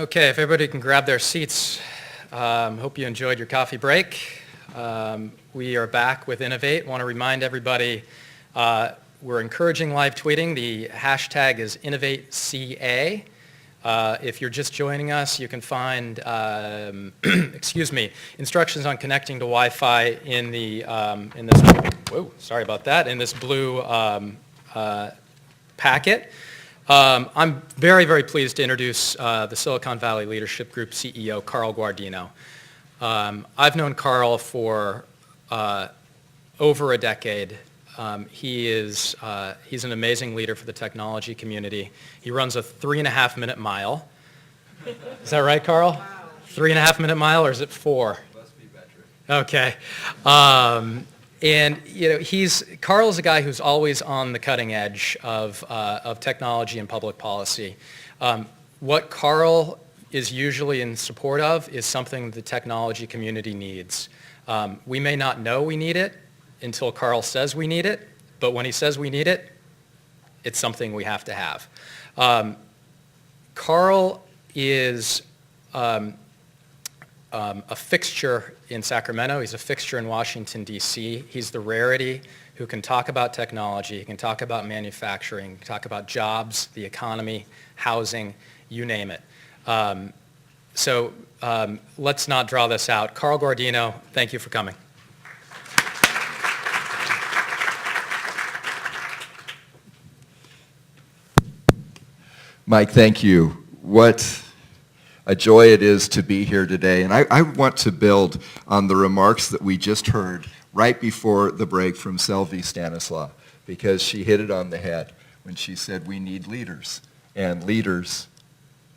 Okay, if everybody can grab their seats, hope you enjoyed your coffee break. We are back with Innovate. Want to remind everybody we're encouraging live tweeting. The hashtag is InnovateCA. If you're just joining us, you can find instructions on connecting to Wi-Fi in this. Whoa, sorry about that. In this blue packet. I'm very, very pleased to introduce the Silicon Valley Leadership Group CEO, Carl Guardino. I've known Carl for over a decade. He's an amazing leader for the technology community. He runs a 3.5-minute mile. Is that right, Carl? Wow. 3.5-minute mile, or is it 4? Must be metric. Okay. And Carl's a guy who's always on the cutting edge of technology and public policy. What Carl is usually in support of is something the technology community needs. We may not know we need it until Carl says we need it, but when he says we need it, it's something we have to have. Carl is a fixture in Sacramento. He's a fixture in Washington, D.C. He's the rarity who can talk about technology, he can talk about manufacturing, talk about jobs, the economy, housing, you name it. So let's not draw this out. Carl Guardino, thank you for coming. Mike, thank you. What a joy it is to be here today. And I want to build on the remarks that we just heard right before the break from Selvi Stanislaw, because she hit it on the head when she said we need leaders, and leaders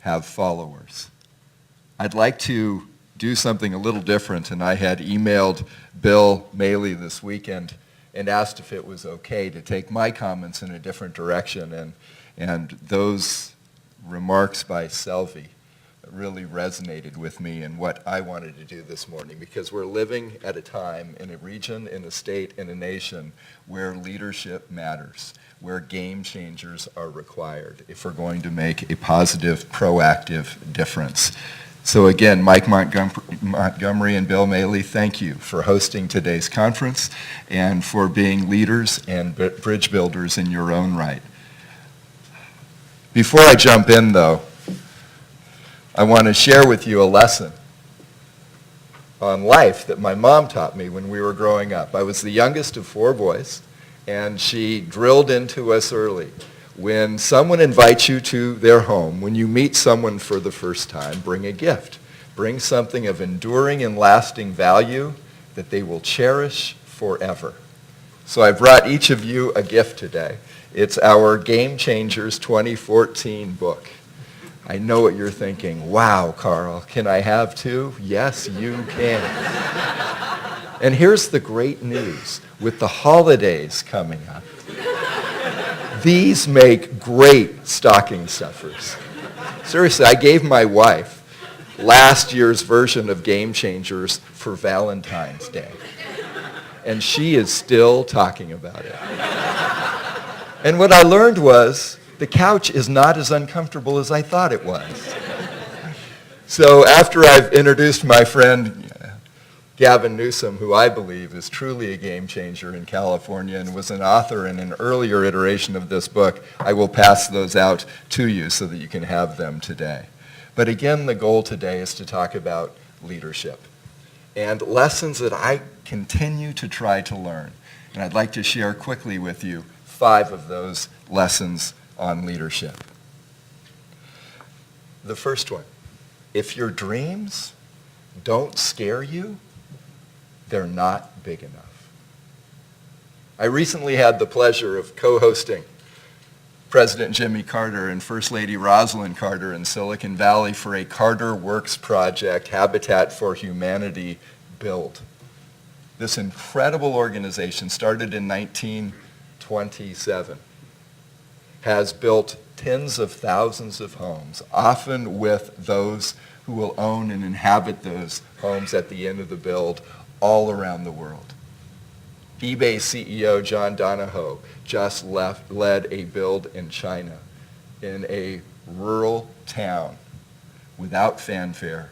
have followers. I'd like to do something a little different, and I had emailed Bill Maley this weekend and asked if it was okay to take my comments in a different direction, and those remarks by Selvi really resonated with me and what I wanted to do this morning, because we're living at a time in a region, in a state, in a nation where leadership matters, where game changers are required if we're going to make a positive, proactive difference. So again, Mike Montgomery and Bill Maley, thank you for hosting today's conference and for being leaders and bridge builders in your own right. Before I jump in, though, I want to share with you a lesson on life that my mom taught me when we were growing up. I was the youngest of 4 boys, and she drilled into us early. When someone invites you to their home, when you meet someone for the first time, bring a gift. Bring something of enduring and lasting value that they will cherish forever. So I brought each of you a gift today. It's our Game Changers 2014 book. I know what you're thinking. Wow, Carl, can I have 2? Yes, you can. And here's the great news. With the holidays coming up, these make great stocking stuffers. Seriously, I gave my wife last year's version of Game Changers for Valentine's Day, and she is still talking about it. And what I learned was, the couch is not as uncomfortable as I thought it was. So after I've introduced my friend Gavin Newsom, who I believe is truly a game changer in California and was an author in an earlier iteration of this book, I will pass those out to you so that you can have them today. But again, the goal today is to talk about leadership and lessons that I continue to try to learn. And I'd like to share quickly with you 5 of those lessons on leadership. The first one, if your dreams don't scare you, they're not big enough. I recently had the pleasure of co-hosting President Jimmy Carter and First Lady Rosalind Carter in Silicon Valley for a Carter Works project, Habitat for Humanity Build. This incredible organization, started in 1927, has built tens of thousands of homes, often with those who will own and inhabit those homes at the end of the build all around the world. eBay CEO John Donahoe just led a build in China in a rural town without fanfare,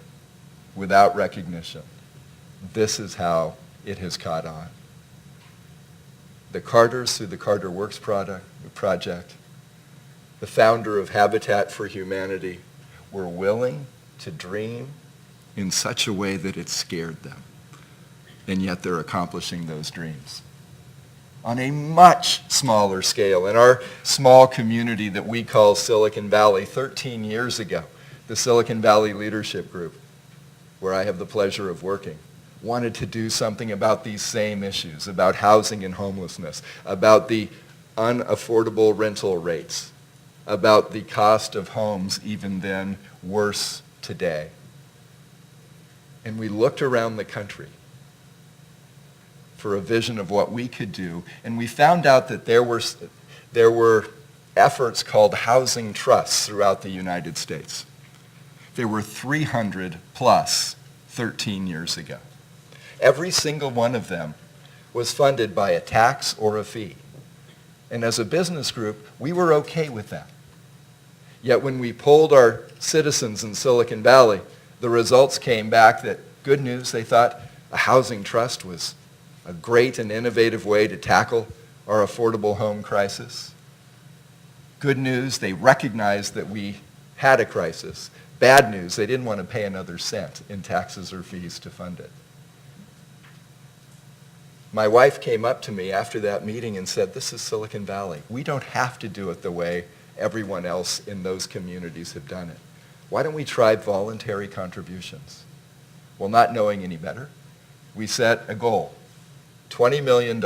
without recognition. This is how it has caught on. The Carters, through the Carter Works project, the founder of Habitat for Humanity, were willing to dream in such a way that it scared them. And yet they're accomplishing those dreams on a much smaller scale. In our small community that we call Silicon Valley, 13 years ago, the Silicon Valley Leadership Group, where I have the pleasure of working, wanted to do something about these same issues, about housing and homelessness, about the unaffordable rental rates, about the cost of homes even then worse today. And we looked around the country for a vision of what we could do, and we found out that there were efforts called housing trusts throughout the United States. There were 300 plus 13 years ago. Every single one of them was funded by a tax or a fee. And as a business group, we were okay with that. Yet when we polled our citizens in Silicon Valley, the results came back that, good news, they thought a housing trust was a great and innovative way to tackle our affordable home crisis. Good news, they recognized that we had a crisis. Bad news, they didn't want to pay another cent in taxes or fees to fund it. My wife came up to me after that meeting and said, this is Silicon Valley. We don't have to do it the way everyone else in those communities have done it. Why don't we try voluntary contributions? Well, not knowing any better, we set a goal, $20 million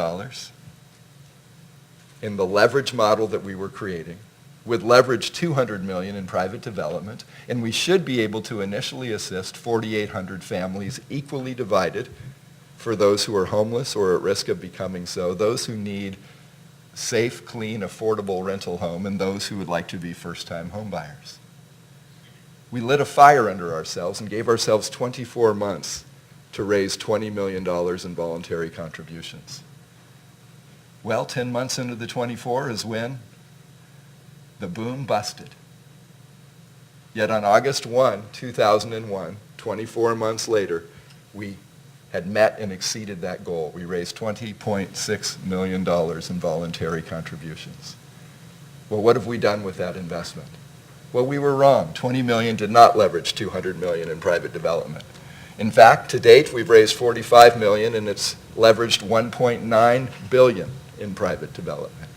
in the leverage model that we were creating, with leverage $200 million in private development, and we should be able to initially assist 4,800 families equally divided for those who are homeless or at risk of becoming so, those who need safe, clean, affordable rental home, and those who would like to be first-time home buyers. We lit a fire under ourselves and gave ourselves 24 months to raise $20 million in voluntary contributions. Well, 10 months into the 24 is when the boom busted. Yet on August 1, 2001, 24 months later, we had met and exceeded that goal. We raised $20.6 million in voluntary contributions. Well, what have we done with that investment? Well, we were wrong. $20 million did not leverage $200 million in private development. In fact, to date, we've raised $45 million, and it's leveraged $1.9 billion in private development.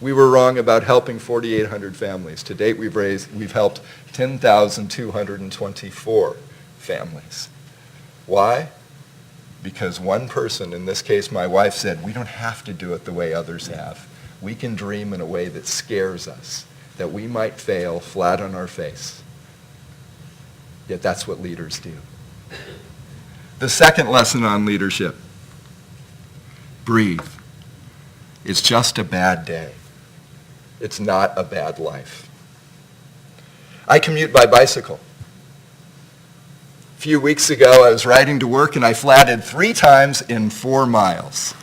We were wrong about helping 4,800 families. To date, we've helped 10,224 families. Why? Because one person, in this case my wife, said, we don't have to do it the way others have. We can dream in a way that scares us, that we might fail flat on our face. Yet that's what leaders do. The second lesson on leadership, breathe. It's just a bad day. It's not a bad life. I commute by bicycle. A few weeks ago, I was riding to work and I flatted 3 times in 4 miles.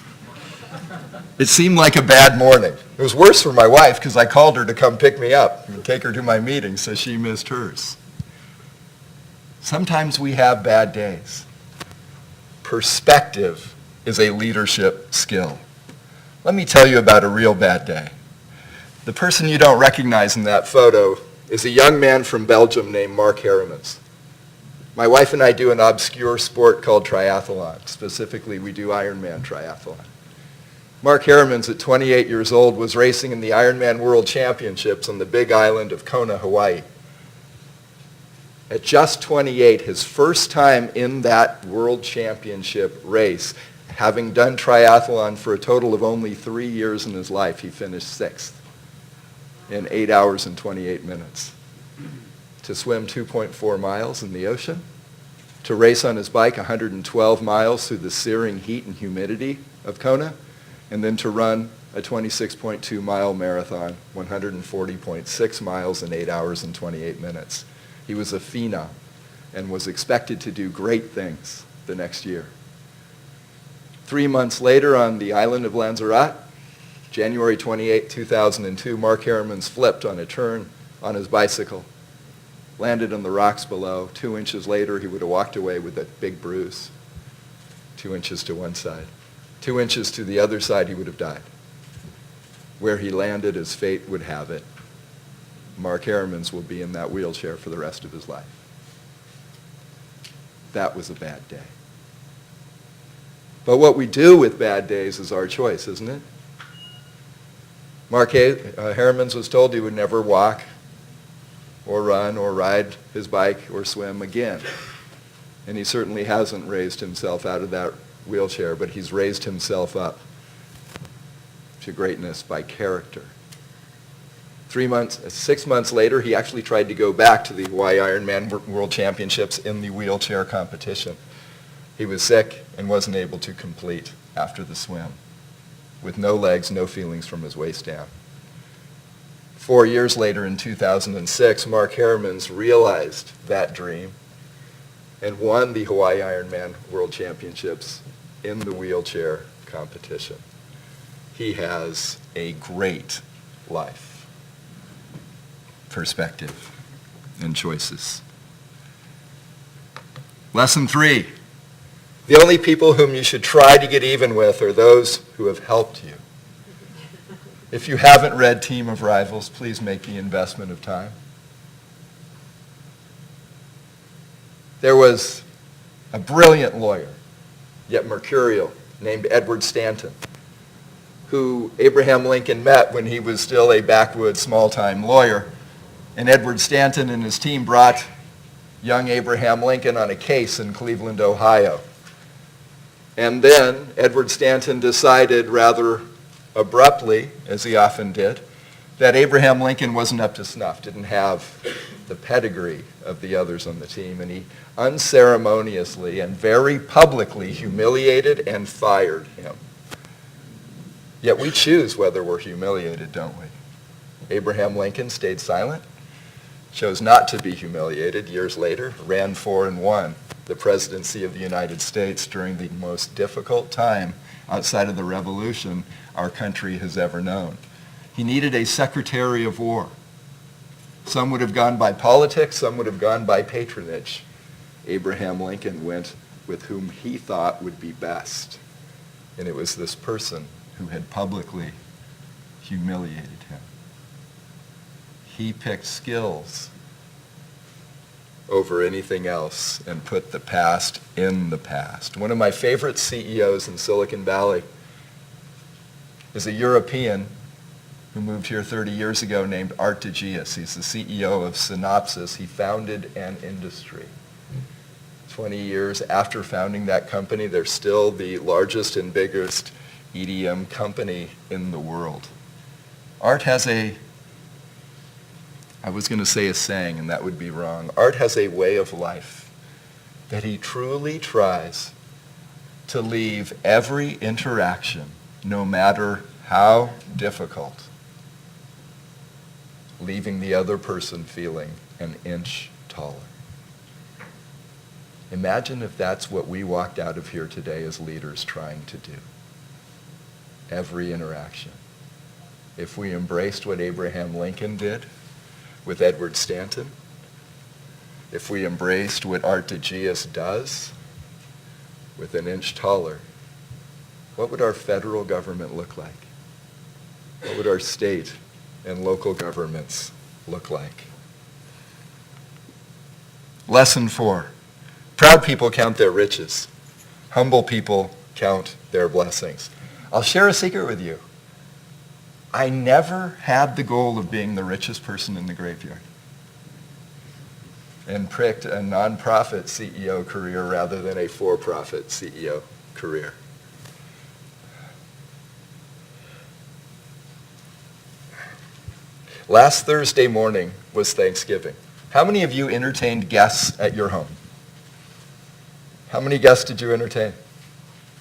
It seemed like a bad morning. It was worse for my wife because I called her to come pick me up and take her to my meeting, so she missed hers. Sometimes we have bad days. Perspective is a leadership skill. Let me tell you about a real bad day. The person you don't recognize in that photo is a young man from Belgium named Mark Harrimans. My wife and I do an obscure sport called triathlon. Specifically, we do Ironman triathlon. Mark Harrimans, at 28 years old, was racing in the Ironman World Championships on the big island of Kona, Hawaii. At just 28, his first time in that World Championship race, having done triathlon for a total of only 3 years in his life, he finished 6th in 8 hours and 28 minutes. To swim 2.4 miles in the ocean, to race on his bike 112 miles through the searing heat and humidity of Kona, and then to run a 26.2 mile marathon, 140.6 miles in 8 hours and 28 minutes. He was a phenom and was expected to do great things the next year. 3 months later on the island of Lanzarote, January 28, 2002, Mark Harrimans flipped on a turn on his bicycle landed on the rocks below. 2 inches later, he would have walked away with a big bruise. 2 inches to one side. 2 inches to the other side, he would have died. Where he landed, as fate would have it, Mark Harrimans will be in that wheelchair for the rest of his life. That was a bad day. But what we do with bad days is our choice, isn't it? Mark Harrimans was told he would never walk or run or ride his bike or swim again. And he certainly hasn't raised himself out of that wheelchair, but he's raised himself up to greatness by character. 6 months later, he actually tried to go back to the Hawaii Ironman World Championships in the wheelchair competition. He was sick and wasn't able to complete after the swim, with no legs, no feelings from his waist down. 4 years later, in 2006, Mark Harrimans realized that dream and won the Hawaii Ironman World Championships in the wheelchair competition. He has a great life, perspective, and choices. Lesson 3. The only people whom you should try to get even with are those who have helped you. If you haven't read Team of Rivals, please make the investment of time. There was a brilliant lawyer, yet mercurial, named Edward Stanton, who Abraham Lincoln met when he was still a backwoods small-time lawyer. And Edward Stanton and his team brought young Abraham Lincoln on a case in Cleveland, Ohio. And then Edward Stanton decided rather abruptly, as he often did, that Abraham Lincoln wasn't up to snuff, didn't have the pedigree of the others on the team, and he unceremoniously and very publicly humiliated and fired him. Yet we choose whether we're humiliated, don't we? Abraham Lincoln stayed silent, chose not to be humiliated. Years later, ran for and won the presidency of the United States during the most difficult time outside of the Revolution our country has ever known. He needed a Secretary of War. Some would have gone by politics, some would have gone by patronage. Abraham Lincoln went with whom he thought would be best. And it was this person who had publicly humiliated him. He picked skills over anything else and put the past in the past. One of my favorite CEOs in Silicon Valley is a European who moved here 30 years ago named Art DeGius. He's the CEO of Synopsys. He founded an industry. 20 years after founding that company, they're still the largest and biggest EDM company in the world. Art has I was going to say a saying, and that would be wrong. Art has a way of life that he truly tries to leave every interaction, no matter how difficult, leaving the other person feeling an inch taller. Imagine if that's what we walked out of here today as leaders trying to do. Every interaction. If we embraced what Abraham Lincoln did with Edward Stanton, if we embraced what Art DeGius does with an inch taller, what would our federal government look like? What would our state and local governments look like? Lesson 4. Proud people count their riches. Humble people count their blessings. I'll share a secret with you. I never had the goal of being the richest person in the graveyard and picked a nonprofit CEO career rather than a for-profit CEO career. Last Thursday morning was Thanksgiving. How many of you entertained guests at your home? How many guests did you entertain?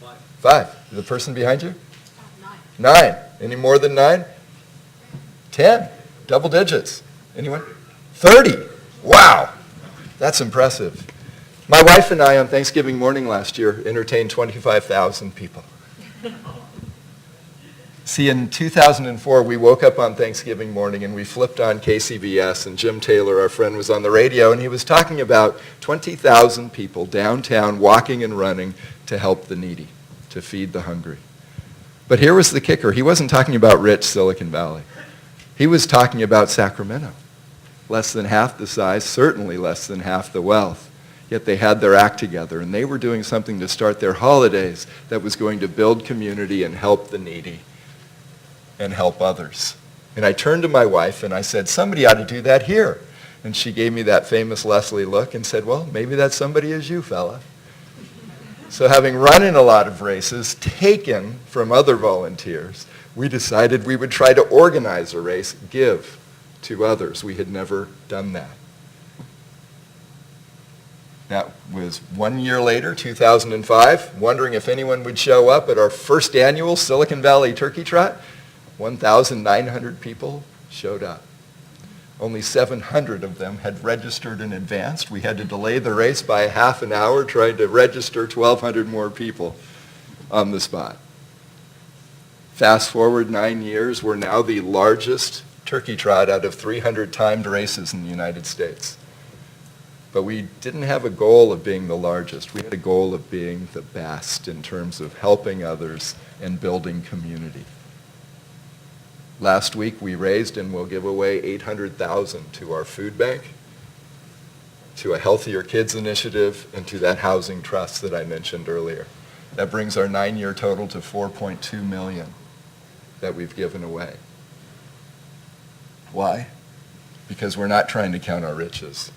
5. 5. The person behind you? 9. 9. Any more than 9? 10. Double digits. Anyone? 30. Wow. That's impressive. My wife and I on Thanksgiving morning last year entertained 25,000 people. See, in 2004, we woke up on Thanksgiving morning and we flipped on KCBS, and Jim Taylor, our friend, was on the radio, and he was talking about 20,000 people downtown walking and running to help the needy, to feed the hungry. But here was the kicker. He wasn't talking about rich Silicon Valley. He was talking about Sacramento. Less than half the size, certainly less than half the wealth. Yet they had their act together, and they were doing something to start their holidays that was going to build community and help the needy and help others. And I turned to my wife and I said, somebody ought to do that here. And she gave me that famous Leslie look and said, well, maybe that somebody is you, fella. So having run in a lot of races, taken from other volunteers, we decided we would try to organize a race, give to others. We had never done that. That was 1 year later, 2005, wondering if anyone would show up at our first annual Silicon Valley Turkey Trot. 1,900 people showed up. Only 700 of them had registered in advance. We had to delay the race by a half an hour trying to register 1,200 more people on the spot. Fast forward 9 years, we're now the largest turkey trot out of 300 timed races in the United States. But we didn't have a goal of being the largest. We had a goal of being the best in terms of helping others and building community. Last week we raised and will give away $800,000 to our food bank, to a Healthier Kids initiative, and to that housing trust that I mentioned earlier. That brings our 9-year total to $4.2 million that we've given away. Why? Because we're not trying to count our riches.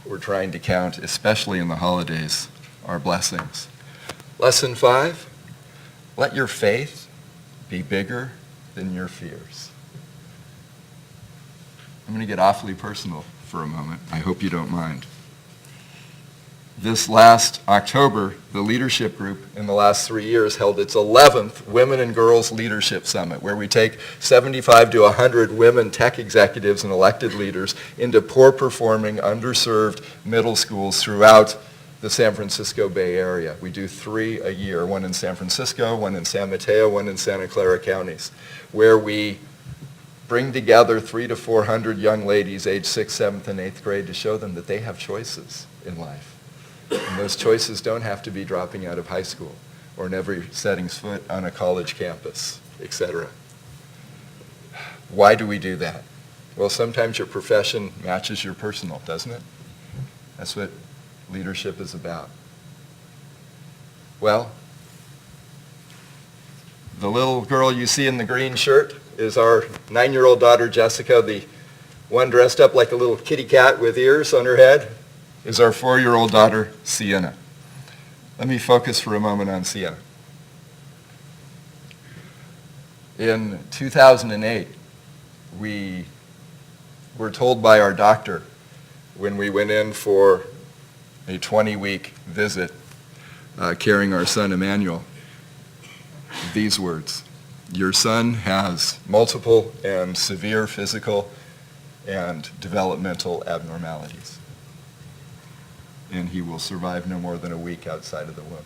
We're trying to count, especially in the holidays, our blessings. Lesson 5, let your faith be bigger than your fears. I'm going to get awfully personal for a moment. I hope you don't mind. This last October, the leadership group in the last 3 years held its 11th Women and Girls Leadership Summit, where we take 75 to 100 women tech executives and elected leaders into poor-performing, underserved middle schools throughout the San Francisco Bay Area. We do 3 a year, one in San Francisco, one in San Mateo, one in Santa Clara counties, where we bring together 300 to 400 young ladies aged 6th, 7th, and 8th grade to show them that they have choices in life. And those choices don't have to be dropping out of high school or never setting foot on a college campus, etc. Why do we do that? Well, sometimes your profession matches your personal, doesn't it? That's what leadership is about. Well, the little girl you see in the green shirt is our 9-year-old daughter, Jessica. The one dressed up like a little kitty cat with ears on her head is our 4-year-old daughter, Sienna. Let me focus for a moment on Sienna. In 2008, we were told by our doctor when we went in for a 20-week visit carrying our son Emmanuel, these words: your son has multiple and severe physical and developmental abnormalities, and he will survive no more than a week outside of the womb.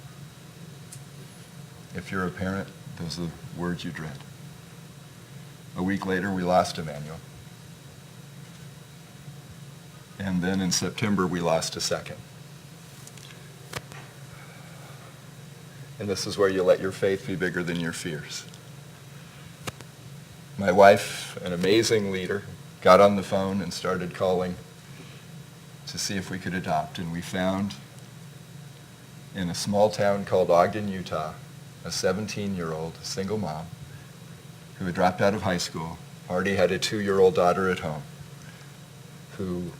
If you're a parent, those are the words you dread. A week later, we lost Emmanuel. And then in September, we lost a second. And this is where you let your faith be bigger than your fears. My wife, an amazing leader, got on the phone and started calling to see if we could adopt. And we found in a small town called Ogden, Utah, a 17-year-old single mom who had dropped out of high school, already had a 2-year-old daughter at home, who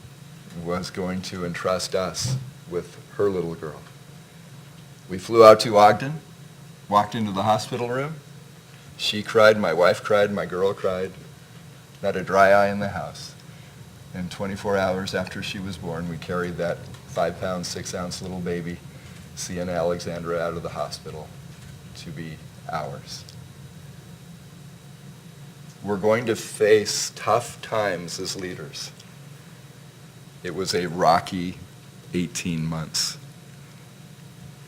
was going to entrust us with her little girl. We flew out to Ogden, walked into the hospital room. She cried, my wife cried, my girl cried, not a dry eye in the house. And 24 hours after she was born, we carried that 5-pound, 6-ounce little baby, Sienna Alexandra, out of the hospital to be ours. We're going to face tough times as leaders. It was a rocky 18 months.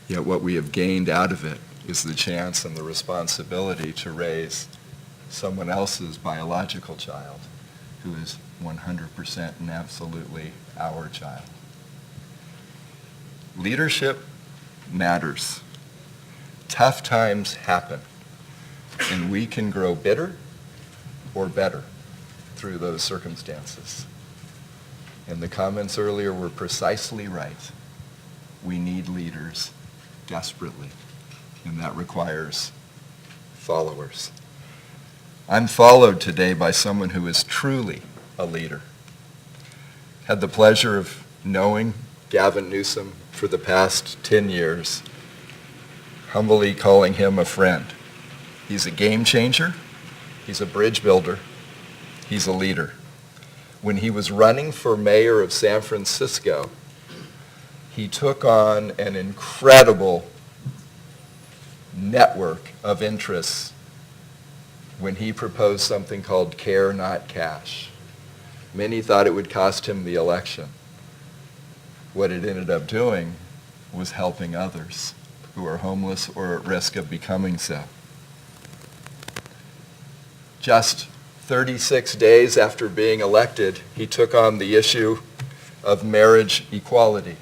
Yet what we have gained out of it is the chance and the responsibility to raise someone else's biological child who is 100% and absolutely our child. Leadership matters. Tough times happen, and we can grow bitter or better through those circumstances. And the comments earlier were precisely right. We need leaders desperately, and that requires followers. I'm followed today by someone who is truly a leader. Had the pleasure of knowing Gavin Newsom for the past 10 years, humbly calling him a friend. He's a game changer, he's a bridge builder, he's a leader. When he was running for mayor of San Francisco, he took on an incredible network of interests when he proposed something called Care Not Cash. Many thought it would cost him the election. What it ended up doing was helping others who are homeless or at risk of becoming so. Just 36 days after being elected, he took on the issue of marriage equality.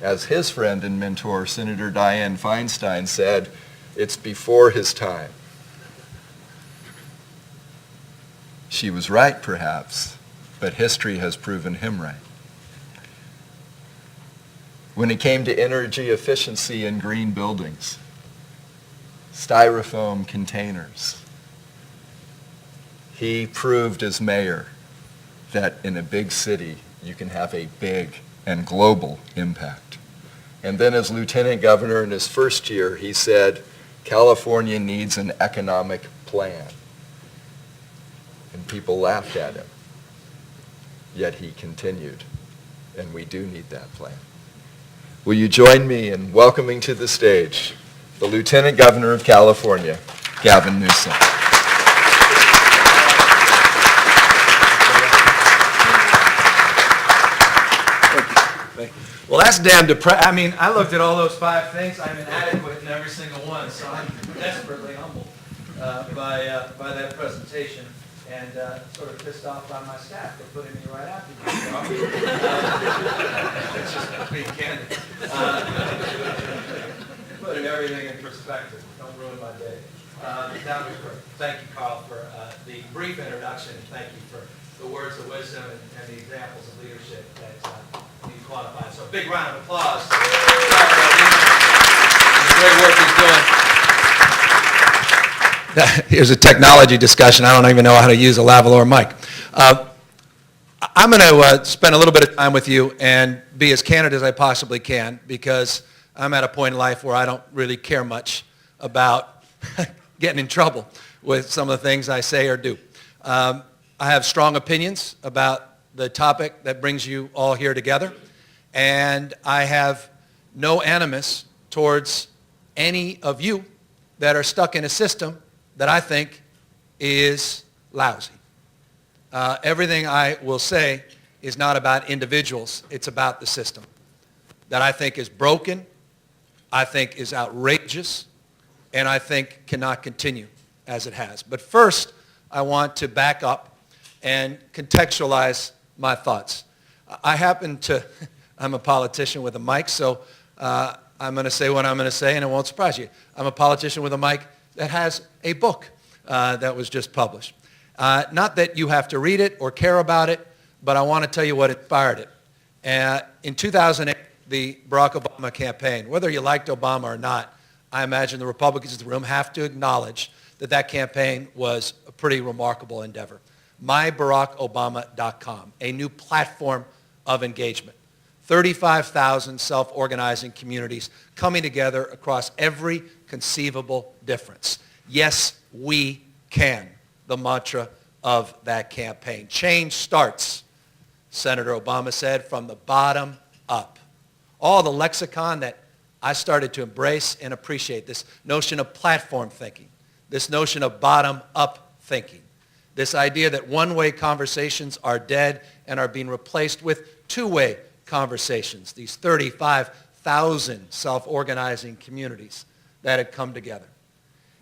As his friend and mentor, Senator Dianne Feinstein, said, it's before his time. She was right, perhaps, but history has proven him right. When it came to energy efficiency in green buildings, styrofoam containers, he proved as mayor that in a big city you can have a big and global impact. And then as lieutenant governor in his first year, he said, California needs an economic plan. And people laughed at him. Yet he continued, and we do need that plan. Will you join me in welcoming to the stage the Lieutenant Governor of California, Gavin Newsom. Thank you. Well, that's damn depressing. I mean, I looked at all those 5 things. I'm inadequate in every single one, so I'm desperately humbled by that presentation, and sort of pissed off by my staff for putting me right after you. It's just being candid. Putting everything in perspective. Don't ruin my day. That was great. Thank you, Carl, for the brief introduction. Thank you for the words of wisdom and the examples of leadership that you quantified. So a big round of applause for the great work he's doing. Here's a technology discussion. I don't even know how to use a lavalier mic. I'm going to spend a little bit of time with you and be as candid as I possibly can, because I'm at a point in life where I don't really care much about getting in trouble with some of the things I say or do. I have strong opinions about the topic that brings you all here together, and I have no animus towards any of you that are stuck in a system that I think is lousy. Everything I will say is not about individuals, it's about the system that I think is broken, I think is outrageous, and I think cannot continue as it has. But first, I want to back up and contextualize my thoughts. I'm a politician with a mic, so I'm going to say what I'm going to say, and it won't surprise you. I'm a politician with a mic that has a book that was just published. Not that you have to read it or care about it, but I want to tell you what inspired it. In 2008, the Barack Obama campaign, whether you liked Obama or not, I imagine the Republicans in the room have to acknowledge that that campaign was a pretty remarkable endeavor. MyBarackObama.com, a new platform of engagement. 35,000 self-organizing communities coming together across every conceivable difference. Yes, we can, the mantra of that campaign. Change starts, Senator Obama said, from the bottom up. All the lexicon that I started to embrace and appreciate, this notion of platform thinking, this notion of bottom-up thinking, this idea that one-way conversations are dead and are being replaced with two-way conversations, these 35,000 self-organizing communities that had come together.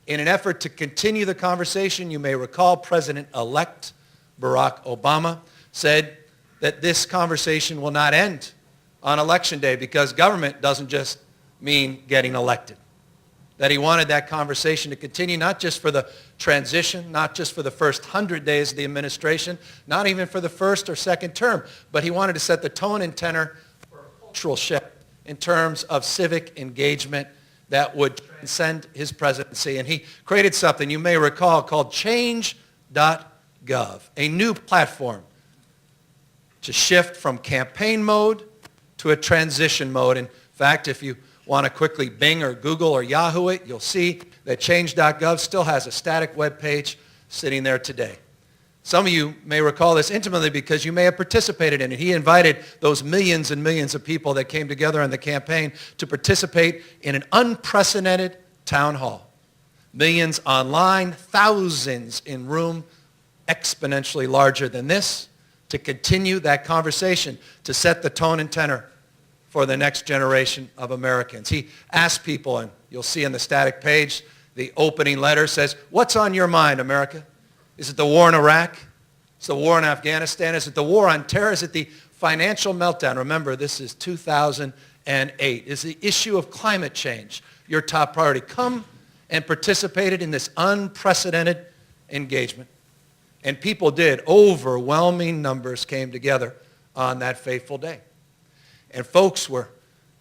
In an effort to continue the conversation, you may recall President-elect Barack Obama said that this conversation will not end on Election Day because government doesn't just mean getting elected. That he wanted that conversation to continue not just for the transition, not just for the first 100 days of the administration, not even for the first or second term, but he wanted to set the tone and tenor for a cultural shift in terms of civic engagement that would transcend his presidency. And he created something you may recall called Change.gov, a new platform to shift from campaign mode to a transition mode. In fact, if you want to quickly Bing or Google or Yahoo it, you'll see that Change.gov still has a static web page sitting there today. Some of you may recall this intimately because you may have participated in it. He invited those millions and millions of people that came together in the campaign to participate in an unprecedented town hall. Millions online, thousands in room, exponentially larger than this, to continue that conversation, to set the tone and tenor for the next generation of Americans. He asked people, and you'll see in the static page, the opening letter says, "What's on your mind, America? Is it the war in Iraq? Is it the war in Afghanistan? Is it the war on terror? Is it the financial meltdown?" Remember, this is 2008. Is the issue of climate change your top priority? Come and participated in this unprecedented engagement. And people did. Overwhelming numbers came together on that fateful day. And folks were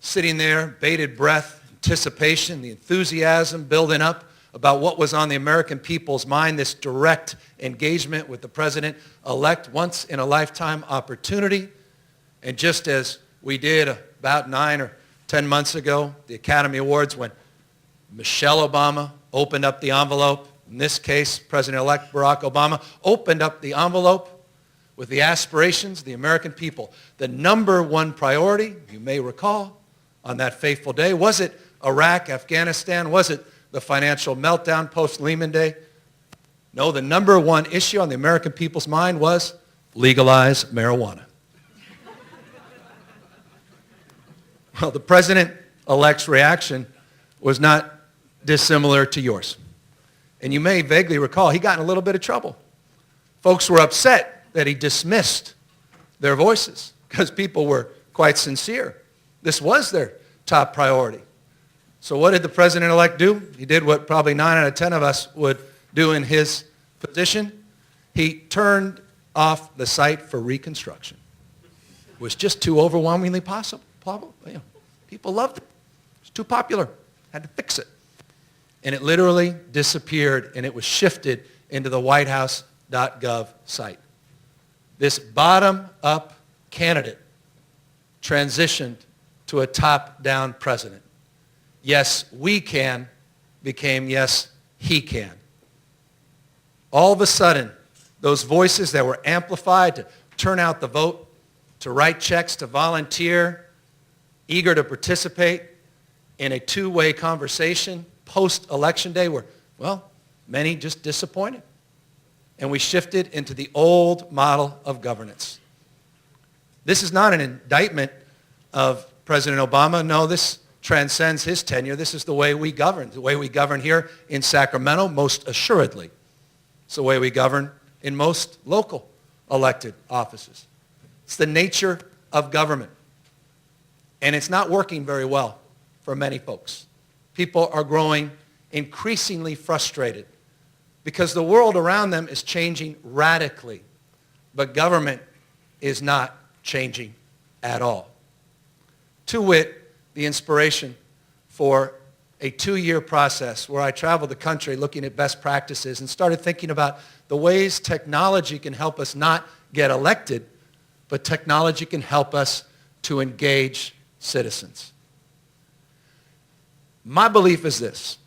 sitting there, bated breath, anticipation, the enthusiasm building up about what was on the American people's mind, this direct engagement with the president-elect, once-in-a-lifetime opportunity. And just as we did about 9 or 10 months ago, the Academy Awards, when Michelle Obama opened up the envelope, in this case, President-elect Barack Obama opened up the envelope with the aspirations of the American people. The number one priority, you may recall, on that fateful day, was it Iraq, Afghanistan? Was it the financial meltdown post-Lehman Day? No, the number one issue on the American people's mind was legalize marijuana. Well, the president-elect's reaction was not dissimilar to yours. And you may vaguely recall, he got in a little bit of trouble. Folks were upset that he dismissed their voices because people were quite sincere. This was their top priority. So what did the president-elect do? He did what probably 9 out of 10 of us would do in his position. He turned off the site for reconstruction. It was just too overwhelmingly possible. People loved it. It was too popular. Had to fix it. And it literally disappeared, and it was shifted into the whitehouse.gov site. This bottom-up candidate transitioned to a top-down president. Yes, we can became yes, he can. All of a sudden, those voices that were amplified to turn out the vote, to write checks, to volunteer, eager to participate in a two-way conversation post-election day were, well, many just disappointed. And we shifted into the old model of governance. This is not an indictment of President Obama. No, this transcends his tenure. This is the way we govern. The way we govern here in Sacramento, most assuredly. It's the way we govern in most local elected offices. It's the nature of government. And it's not working very well for many folks. People are growing increasingly frustrated because the world around them is changing radically, but government is not changing at all. To wit, the inspiration for a 2-year process where I traveled the country looking at best practices and started thinking about the ways technology can help us not get elected, but technology can help us to engage citizens. My belief is this,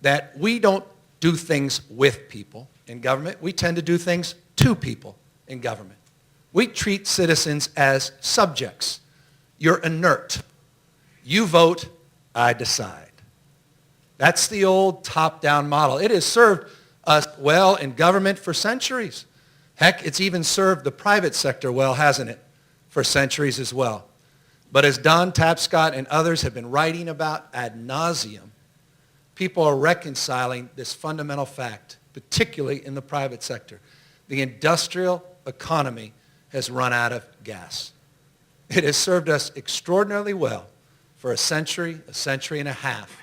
that we don't do things with people in government. We tend to do things to people in government. We treat citizens as subjects. You're inert. You vote, I decide. That's the old top-down model. It has served us well in government for centuries. Heck, it's even served the private sector well, hasn't it, for centuries as well. But as Don Tapscott and others have been writing about ad nauseum, people are reconciling this fundamental fact, particularly in the private sector. The industrial economy has run out of gas. It has served us extraordinarily well for a century and a half.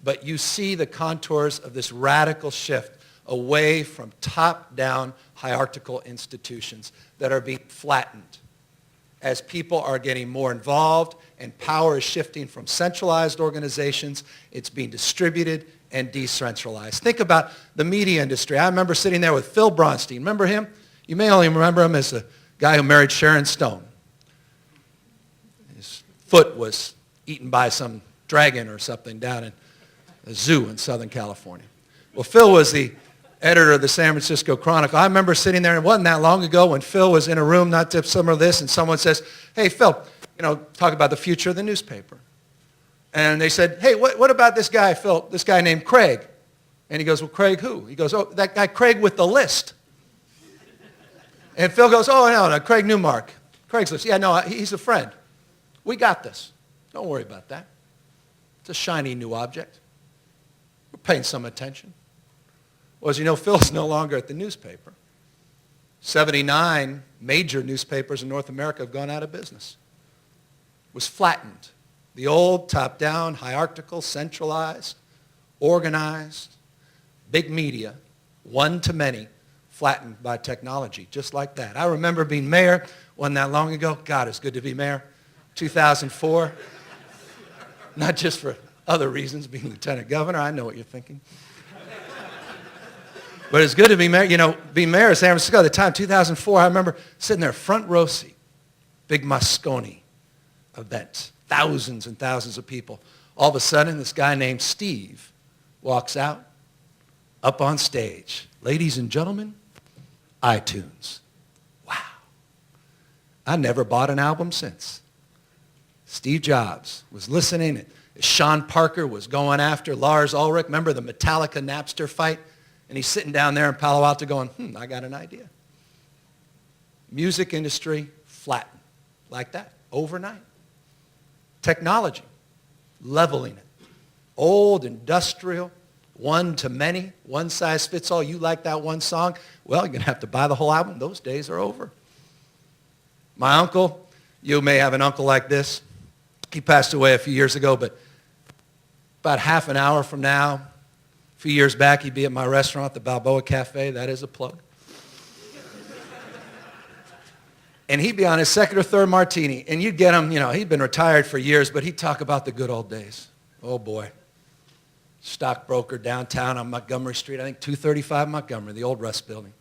But you see the contours of this radical shift away from top-down hierarchical institutions that are being flattened as people are getting more involved and power is shifting from centralized organizations. It's being distributed and decentralized. Think about the media industry. I remember sitting there with Phil Bronstein. Remember him? You may only remember him as the guy who married Sharon Stone. His foot was eaten by some dragon or something down in a zoo in Southern California. Well, Phil was the editor of the San Francisco Chronicle. I remember sitting there, and it wasn't that long ago when Phil was in a room, not dissimilar to this, and someone says, hey, Phil, talk about the future of the newspaper. And they said, hey, what about this guy, Phil, this guy named Craig? And he goes, well, Craig who? He goes, oh, that guy Craig with the list. And Phil goes, oh, no, Craig Newmark. Craig's list. Yeah, no, he's a friend. We got this. Don't worry about that. It's a shiny new object. We're paying some attention. Well, as you know, Phil's no longer at the newspaper. 79 major newspapers in North America have gone out of business. It was flattened. The old top-down, hierarchical, centralized, organized, big media, one to many, flattened by technology, just like that. I remember being mayor, wasn't that long ago. God, it's good to be mayor. 2004. Not just for other reasons, being lieutenant governor. I know what you're thinking. But it's good to be mayor. Being mayor of San Francisco at the time, 2004, I remember sitting there, front row seat, big Moscone event, thousands and thousands of people. All of a sudden, this guy named Steve walks out, up on stage. Ladies and gentlemen, iTunes. Wow. I never bought an album since. Steve Jobs was listening. Sean Parker was going after Lars Ulrich. Remember the Metallica Napster fight? And he's sitting down there in Palo Alto going, I got an idea. Music industry flattened like that, overnight. Technology, leveling it. Old, industrial, one to many, one size fits all. You like that one song? Well, you're going to have to buy the whole album. Those days are over. My uncle, you may have an uncle like this. He passed away a few years ago, but about half an hour from now, a few years back, he'd be at my restaurant, the Balboa Cafe. That is a plug. And he'd be on his second or third martini, and you'd get him, he'd been retired for years, but he'd talk about the good old days. Oh, boy. Stockbroker downtown on Montgomery Street, I think 235 Montgomery, the old Rust building.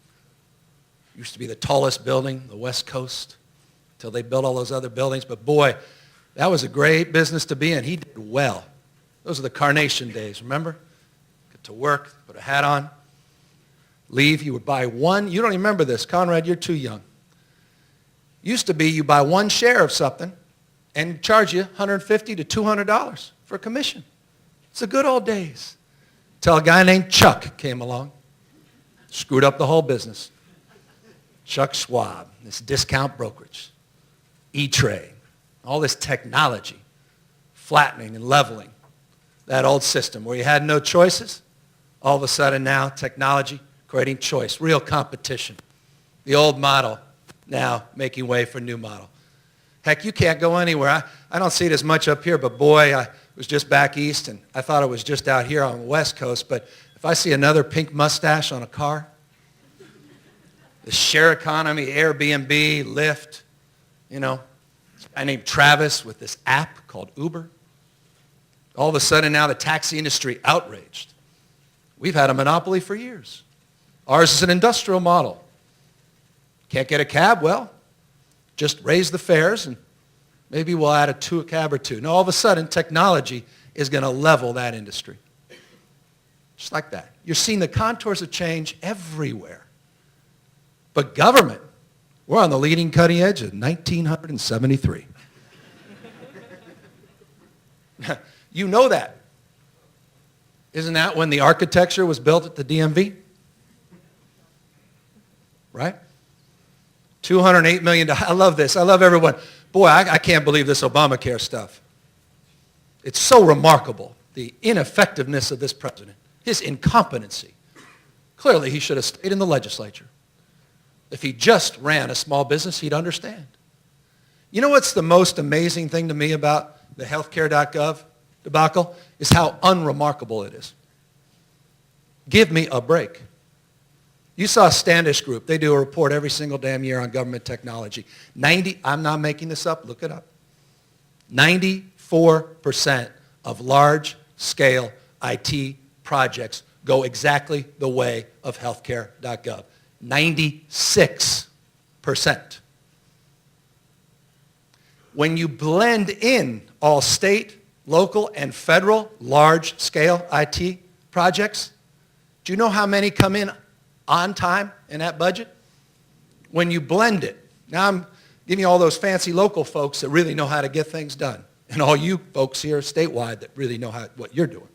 Used to be the tallest building, the West Coast, until they built all those other buildings. But boy, that was a great business to be in. He did well. Those are the Carnation days, remember? Get to work, put a hat on, leave. You would buy one. You don't even remember this. Conrad, you're too young. Used to be you buy one share of something and charge you $150 to $200 for a commission. It's the good old days. Till a guy named Chuck came along, screwed up the whole business. Chuck Schwab, this discount brokerage, E-Trade, all this technology, flattening and leveling that old system where you had no choices. All of a sudden now, technology creating choice, real competition. The old model now making way for new model. Heck, you can't go anywhere. I don't see it as much up here, but boy, I was just back east, and I thought it was just out here on the West Coast, but if I see another pink mustache on a car, the share economy, Airbnb, Lyft, a guy named Travis with this app called Uber. All of a sudden now the taxi industry outraged. We've had a monopoly for years. Ours is an industrial model. Can't get a cab? Well, just raise the fares and maybe we'll add a cab or two. Now all of a sudden technology is going to level that industry. Just like that. You're seeing the contours of change everywhere. But government, we're on the leading cutting edge of 1973. You know that. Isn't that when the architecture was built at the DMV? Right? $208 million. I love this. I love everyone. Boy, I can't believe this Obamacare stuff. It's so remarkable. the ineffectiveness of this president, his incompetency. Clearly, he should have stayed in the legislature. If he just ran a small business, he'd understand. You know what's the most amazing thing to me about the healthcare.gov debacle? Is how unremarkable it is. Give me a break. You saw Standish Group. They do a report every single damn year on government technology. I'm not making this up. Look it up. 94% of large-scale IT projects go exactly the way of healthcare.gov. 96%. When you blend in all state, local, and federal large-scale IT projects, do you know how many come in on time in that budget? When you blend it. Now I'm giving you all those fancy local folks that really know how to get things done, and all you folks here statewide that really know what you're doing.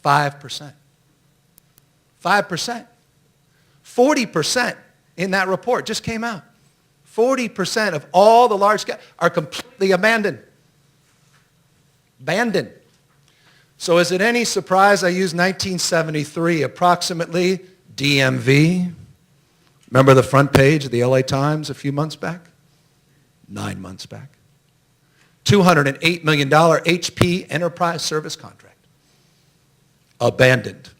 5%. 5%. 40% in that report just came out. 40% of all the large scale are completely abandoned. Abandoned. So is it any surprise I used 1973 approximately DMV? Remember the front page of the LA Times a few months back? 9 months back. $208 million HP enterprise service contract. Abandoned.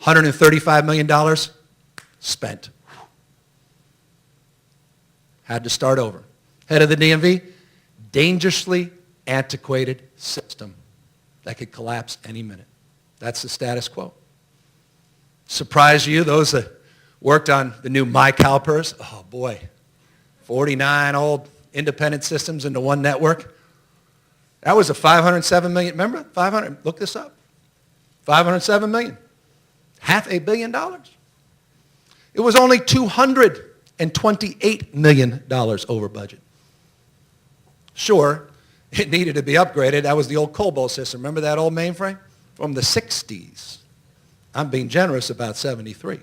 $135 million spent. Had to start over. Head of the DMV, dangerously antiquated system that could collapse any minute. That's the status quo. Surprise you, those that worked on the new MyCalPERS, oh boy, 49 old independent systems into one network. That was a $507 million, remember? 500, look this up. $507 million. $500 million. It was only $228 million over budget. Sure, it needed to be upgraded. That was the old COBOL system. Remember that old mainframe? From the 60s. I'm being generous about 73.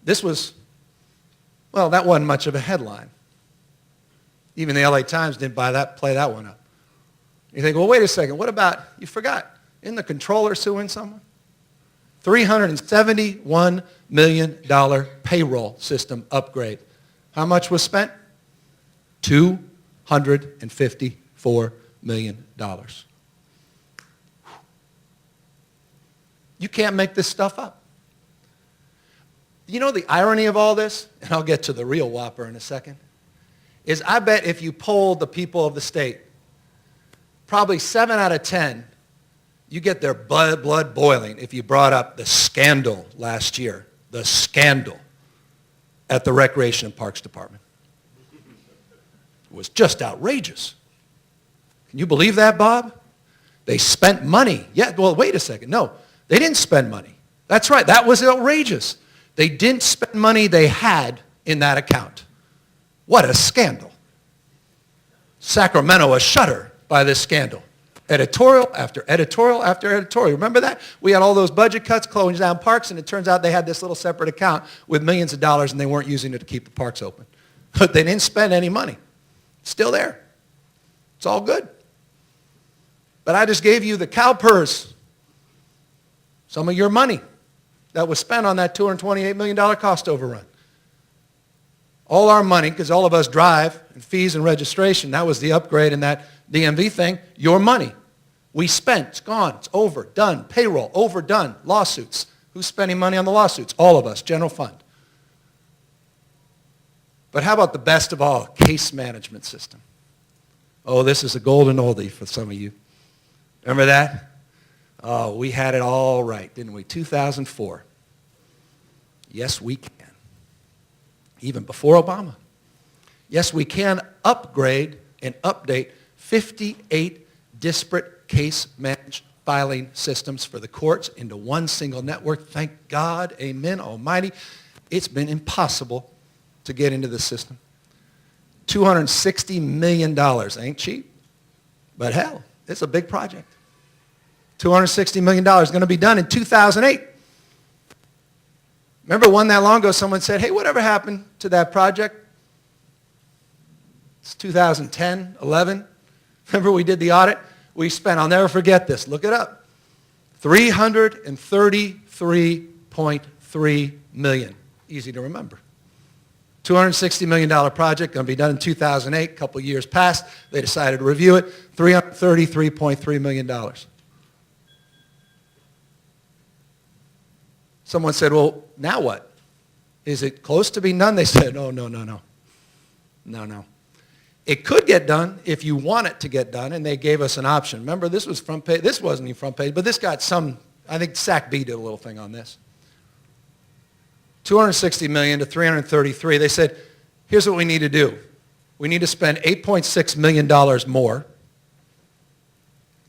This was, well, that wasn't much of a headline. Even the LA Times didn't play that one up. You think, well, wait a second. What about, you forgot, isn't the controller suing someone? $371 million payroll system upgrade. How much was spent? $254 million. You can't make this stuff up. You know the irony of all this, and I'll get to the real whopper in a second, is I bet if you polled the people of the state, probably 7 out of 10, you get their blood boiling if you brought up the scandal last year, the scandal at the Recreation and Parks Department. It was just outrageous. Can you believe that, Bob? They spent money. Yeah, well, wait a second. No, they didn't spend money. That's right. That was outrageous. They didn't spend money they had in that account. What a scandal. Sacramento ashudder by this scandal. Editorial after editorial after editorial. Remember that? We had all those budget cuts, closing down parks, and it turns out they had this little separate account with millions of dollars, and they weren't using it to keep the parks open. But they didn't spend any money. It's still there. It's all good. But I just gave you the CalPERS, some of your money that was spent on that $228 million cost overrun. All our money, because all of us drive, and fees and registration, that was the upgrade in that DMV thing, your money. We spent, it's gone, it's over, done, payroll, overdone, lawsuits. Who's spending money on the lawsuits? All of us, general fund. But how about the best of all, case management system? Oh, this is a golden oldie for some of you. Remember that? Oh, we had it all right, didn't we? 2004. Yes, we can. Even before Obama. Yes, we can upgrade and update 58 disparate case managed filing systems for the courts into one single network. Thank God, amen, almighty. It's been impossible to get into the system. $260 million, ain't cheap, but hell, it's a big project. $260 million is going to be done in 2008. Remember one that long ago someone said, hey, whatever happened to that project? It's 2010, 11. Remember we did the audit? We spent, I'll never forget this, look it up, $333.3 million. Easy to remember. $260 million project, going to be done in 2008, a couple years passed. They decided to review it, $333.3 million. Someone said, well, now what? Is it close to being done? They said, no. It could get done if you want it to get done, and they gave us an option. Remember, this was front page. This wasn't even front page, but this got some, I think SAC-B did a little thing on this. $260 million to $333. They said, here's what we need to do. We need to spend $8.6 million more.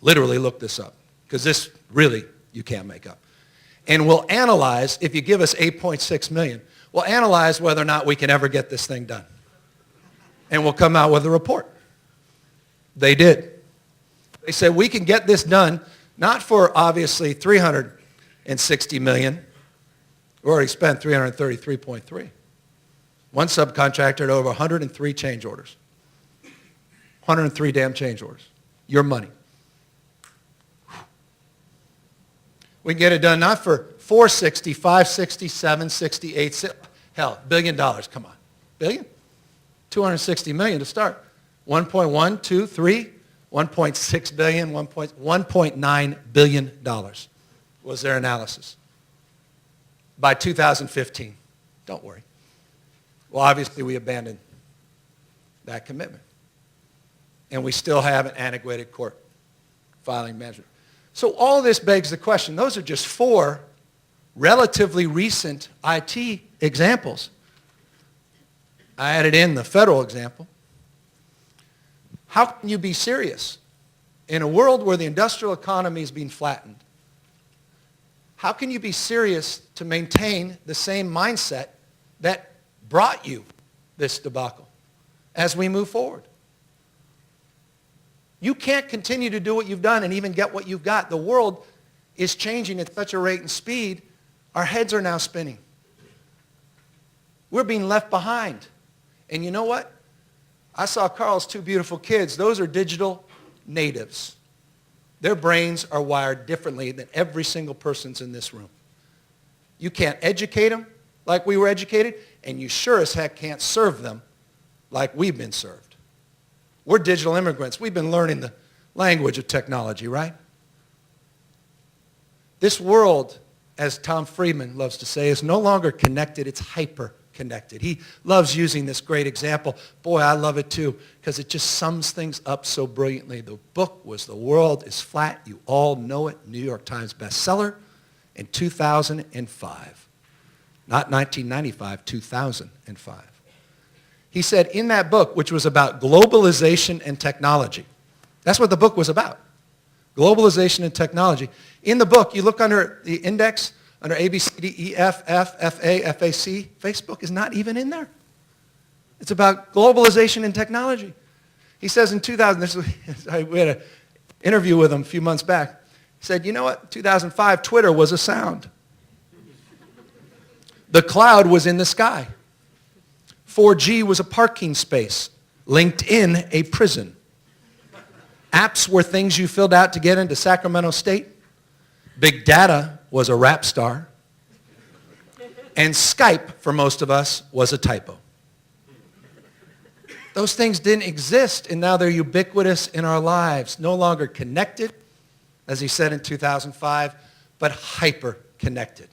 Literally look this up, because this really you can't make up. And we'll analyze, if you give us $8.6 million, we'll analyze whether or not we can ever get this thing done. And we'll come out with a report. They did. They said we can get this done, not for obviously $360 million. We already spent $333.3. One subcontractor had over 103 change orders. 103 damn change orders. Your money. We can get it done not for 460, 560, 760, hell, $1 billion, come on. Billion? 260 million to start. 1.1, 2, 3, 1.6 billion, 1.9 billion dollars was their analysis. By 2015. Don't worry. Well, obviously we abandoned that commitment. And we still have an antiquated court filing management. So all this begs the question. Those are just 4 relatively recent IT examples. I added in the federal example. How can you be serious in a world where the industrial economy is being flattened? How can you be serious to maintain the same mindset that brought you this debacle as we move forward? You can't continue to do what you've done and even get what you've got. The world is changing at such a rate and speed, our heads are now spinning. We're being left behind. And you know what? I saw Carl's 2 beautiful kids. Those are digital natives. Their brains are wired differently than every single person's in this room. You can't educate them like we were educated, and you sure as heck can't serve them like we've been served. We're digital immigrants. We've been learning the language of technology, right? This world, as Tom Friedman loves to say, is no longer connected, it's hyper-connected. He loves using this great example. Boy, I love it too, because it just sums things up so brilliantly. The book was The World is Flat. You all know it. New York Times bestseller in 2005. Not 1995, 2005. He said in that book, which was about globalization and technology, that's what the book was about, globalization and technology. In the book, you look under the index, under A, B, C, D, E, F, F, FA, FAC, Facebook is not even in there. It's about globalization and technology. He says in 2000, we had an interview with him a few months back. He said, you know what, 2005, Twitter was a sound. The cloud was in the sky. 4G was a parking space. LinkedIn, a prison. Apps were things you filled out to get into Sacramento State. Big data was a rap star. And Skype, for most of us, was a typo. Those things didn't exist, and now they're ubiquitous in our lives. No longer connected, as he said in 2005, but hyper-connected.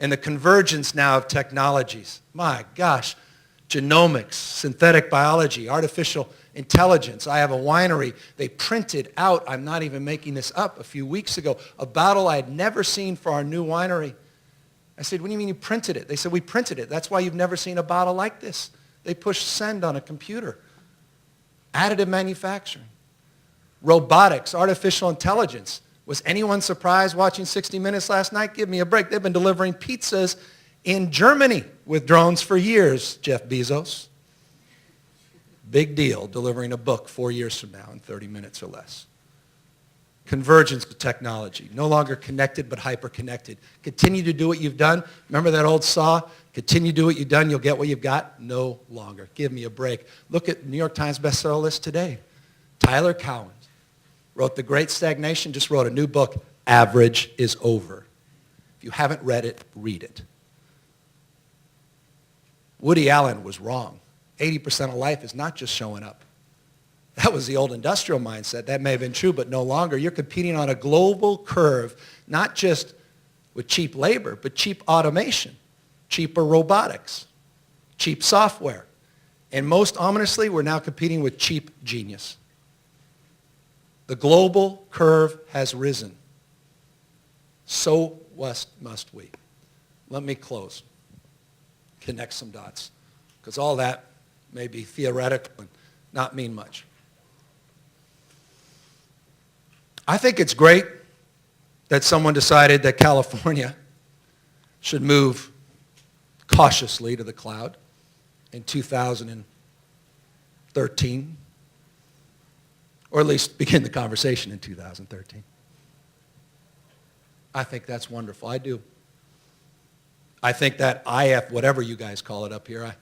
And the convergence now of technologies, my gosh, genomics, synthetic biology, artificial intelligence. I have a winery. They printed out, I'm not even making this up, a few weeks ago, a bottle I had never seen for our new winery. I said, what do you mean you printed it? They said, we printed it. That's why you've never seen a bottle like this. They pushed send on a computer. Additive manufacturing. Robotics, artificial intelligence. Was anyone surprised watching 60 Minutes last night? Give me a break. They've been delivering pizzas in Germany with drones for years, Jeff Bezos. Big deal, delivering a book 4 years from now in 30 minutes or less. Convergence of technology, no longer connected but hyper-connected. Continue to do what you've done. Remember that old saw? Continue to do what you've done, you'll get what you've got. No longer. Give me a break. Look at New York Times bestseller list today. Tyler Cowen, wrote The Great Stagnation, just wrote a new book, Average is Over. If you haven't read it, read it. Woody Allen was wrong. 80% of life is not just showing up. That was the old industrial mindset. That may have been true, but no longer. You're competing on a global curve, not just with cheap labor, but cheap automation, cheaper robotics, cheap software. And most ominously, we're now competing with cheap genius. The global curve has risen. So must we. Let me close. Connect some dots. Because all that may be theoretical and not mean much. I think it's great that someone decided that California should move cautiously to the cloud in 2013, or at least begin the conversation in 2013. I think that's wonderful. I do. I think that IF, whatever you guys call it up here,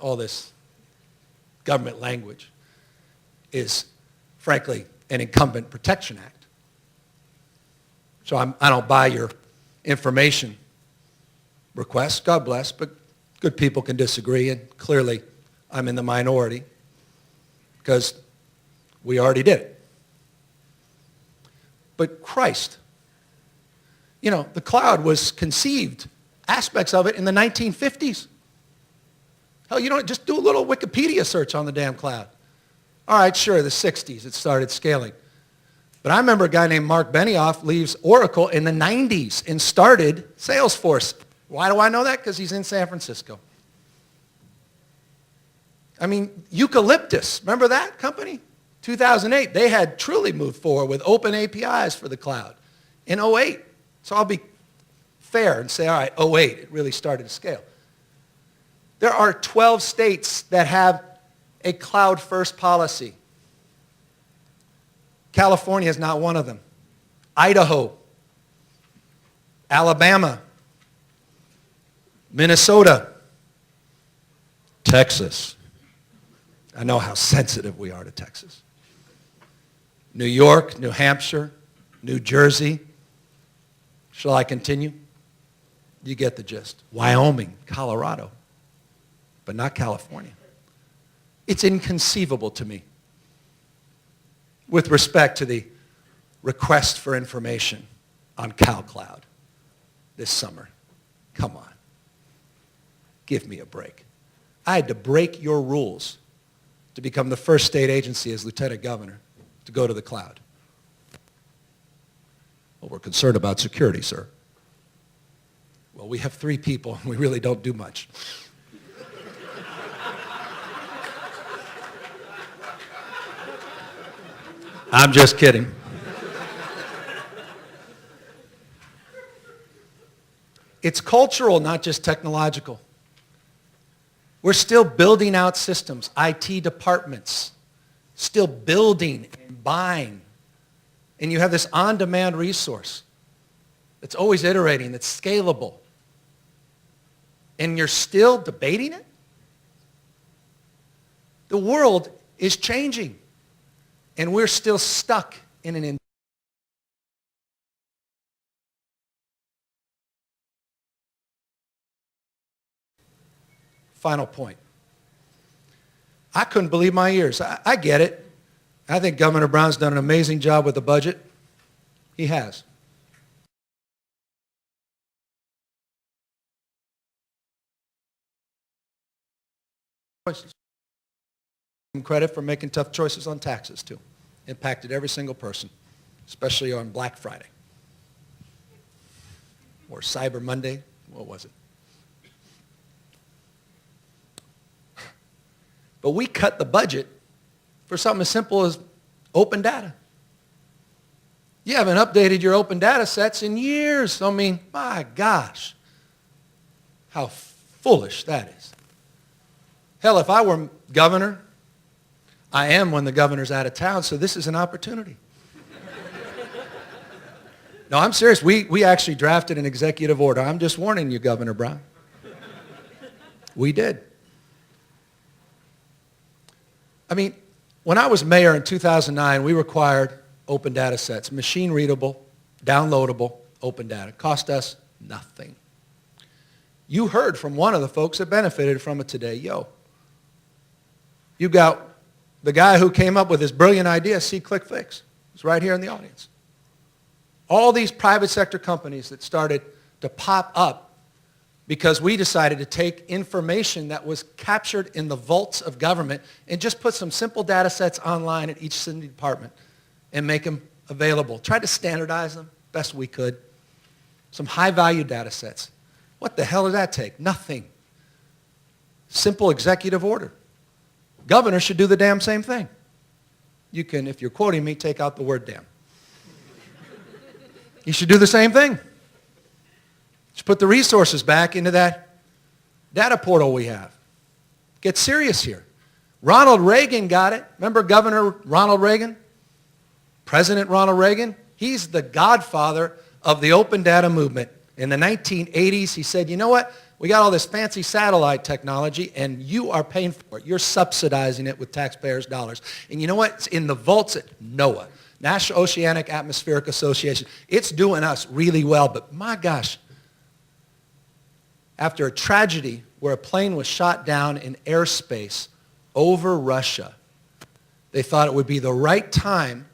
all this government language is, frankly, an Incumbent Protection Act. So I don't buy your information request. God bless, but good people can disagree, and clearly I'm in the minority because we already did it. But Christ, the cloud was conceived, aspects of it, in the 1950s. Hell, just do a little Wikipedia search on the damn cloud. All right, sure, the 60s it started scaling. But I remember a guy named Mark Benioff leaves Oracle in the 90s and started Salesforce. Why do I know that? Because he's in San Francisco. I mean, Eucalyptus, remember that company? 2008, they had truly moved forward with open APIs for the cloud in '08. So I'll be fair and say, all right, '08, it really started to scale. There are 12 states that have a cloud-first policy. California is not one of them. Idaho, Alabama, Minnesota, Texas. I know how sensitive we are to Texas. New York, New Hampshire, New Jersey. Shall I continue? You get the gist. Wyoming, Colorado, but not California. It's inconceivable to me with respect to the request for information on CalCloud this summer. Come on. Give me a break. I had to break your rules to become the first state agency as lieutenant governor to go to the cloud. Well, we're concerned about security, sir. Well, we have 3 people, and we really don't do much. I'm just kidding. It's cultural, not just technological. We're still building out systems, IT departments, still building and buying. And you have this on-demand resource that's always iterating, that's scalable. And you're still debating it? The world is changing. And we're still stuck in an Final point. I couldn't believe my ears. I get it. I think Governor Brown's done an amazing job with the budget. He has. Choices. Some credit for making tough choices on taxes, too. Impacted every single person, especially on Black Friday. Or Cyber Monday. What was it? But we cut the budget for something as simple as open data. You haven't updated your open data sets in years. I mean, my gosh, how foolish that is. Hell, if I were governor, I am when the governor's out of town, so this is an opportunity. No, I'm serious. We actually drafted an executive order. I'm just warning you, Governor Brown. We did. I mean, When I was mayor in 2009, we required open data sets, machine readable, downloadable, open data. Cost us nothing. You heard from one of the folks that benefited from it today. You got the guy who came up with this brilliant idea, See, Click, Fix. He's right here in the audience. All these private sector companies that started to pop up because we decided to take information that was captured in the vaults of government and just put some simple data sets online at each city department and make them available. Tried to standardize them best we could. Some high-value data sets. What the hell does that take? Nothing. Simple executive order. Governor should do the damn same thing. You can, if you're quoting me, take out the word damn. You should do the same thing. Just put the resources back into that data portal we have. Get serious here. Ronald Reagan got it. Remember Governor Ronald Reagan? President Ronald Reagan? He's the godfather of the open data movement. In the 1980s, he said, you know what? We got all this fancy satellite technology, and you are paying for it. You're subsidizing it with taxpayers' dollars. And you know what? It's in the vaults at NOAA, National Oceanic Atmospheric Association. It's doing us really well, but my gosh, after a tragedy where a plane was shot down in airspace over Russia, they thought it would be the right time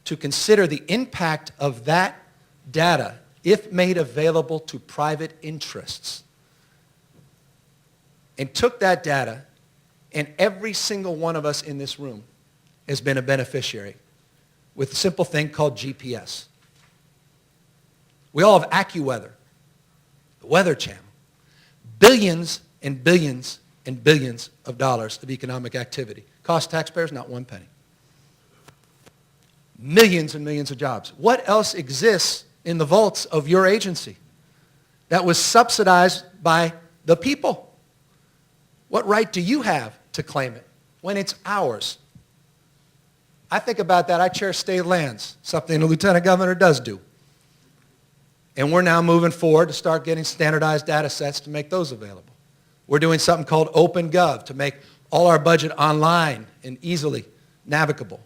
to consider the impact of that data if made available to private interests. And took that data, and every single one of us in this room has been a beneficiary with a simple thing called GPS. We all have AccuWeather, the Weather Channel. Billions and billions and billions of dollars of economic activity. Cost taxpayers not one penny. Millions and millions of jobs. What else exists in the vaults of your agency that was subsidized by the people? What right do you have to claim it when it's ours? I think about that. I chair state lands, something the lieutenant governor does do. And we're now moving forward to start getting standardized data sets to make those available. We're doing something called OpenGov to make all our budget online and easily navigable.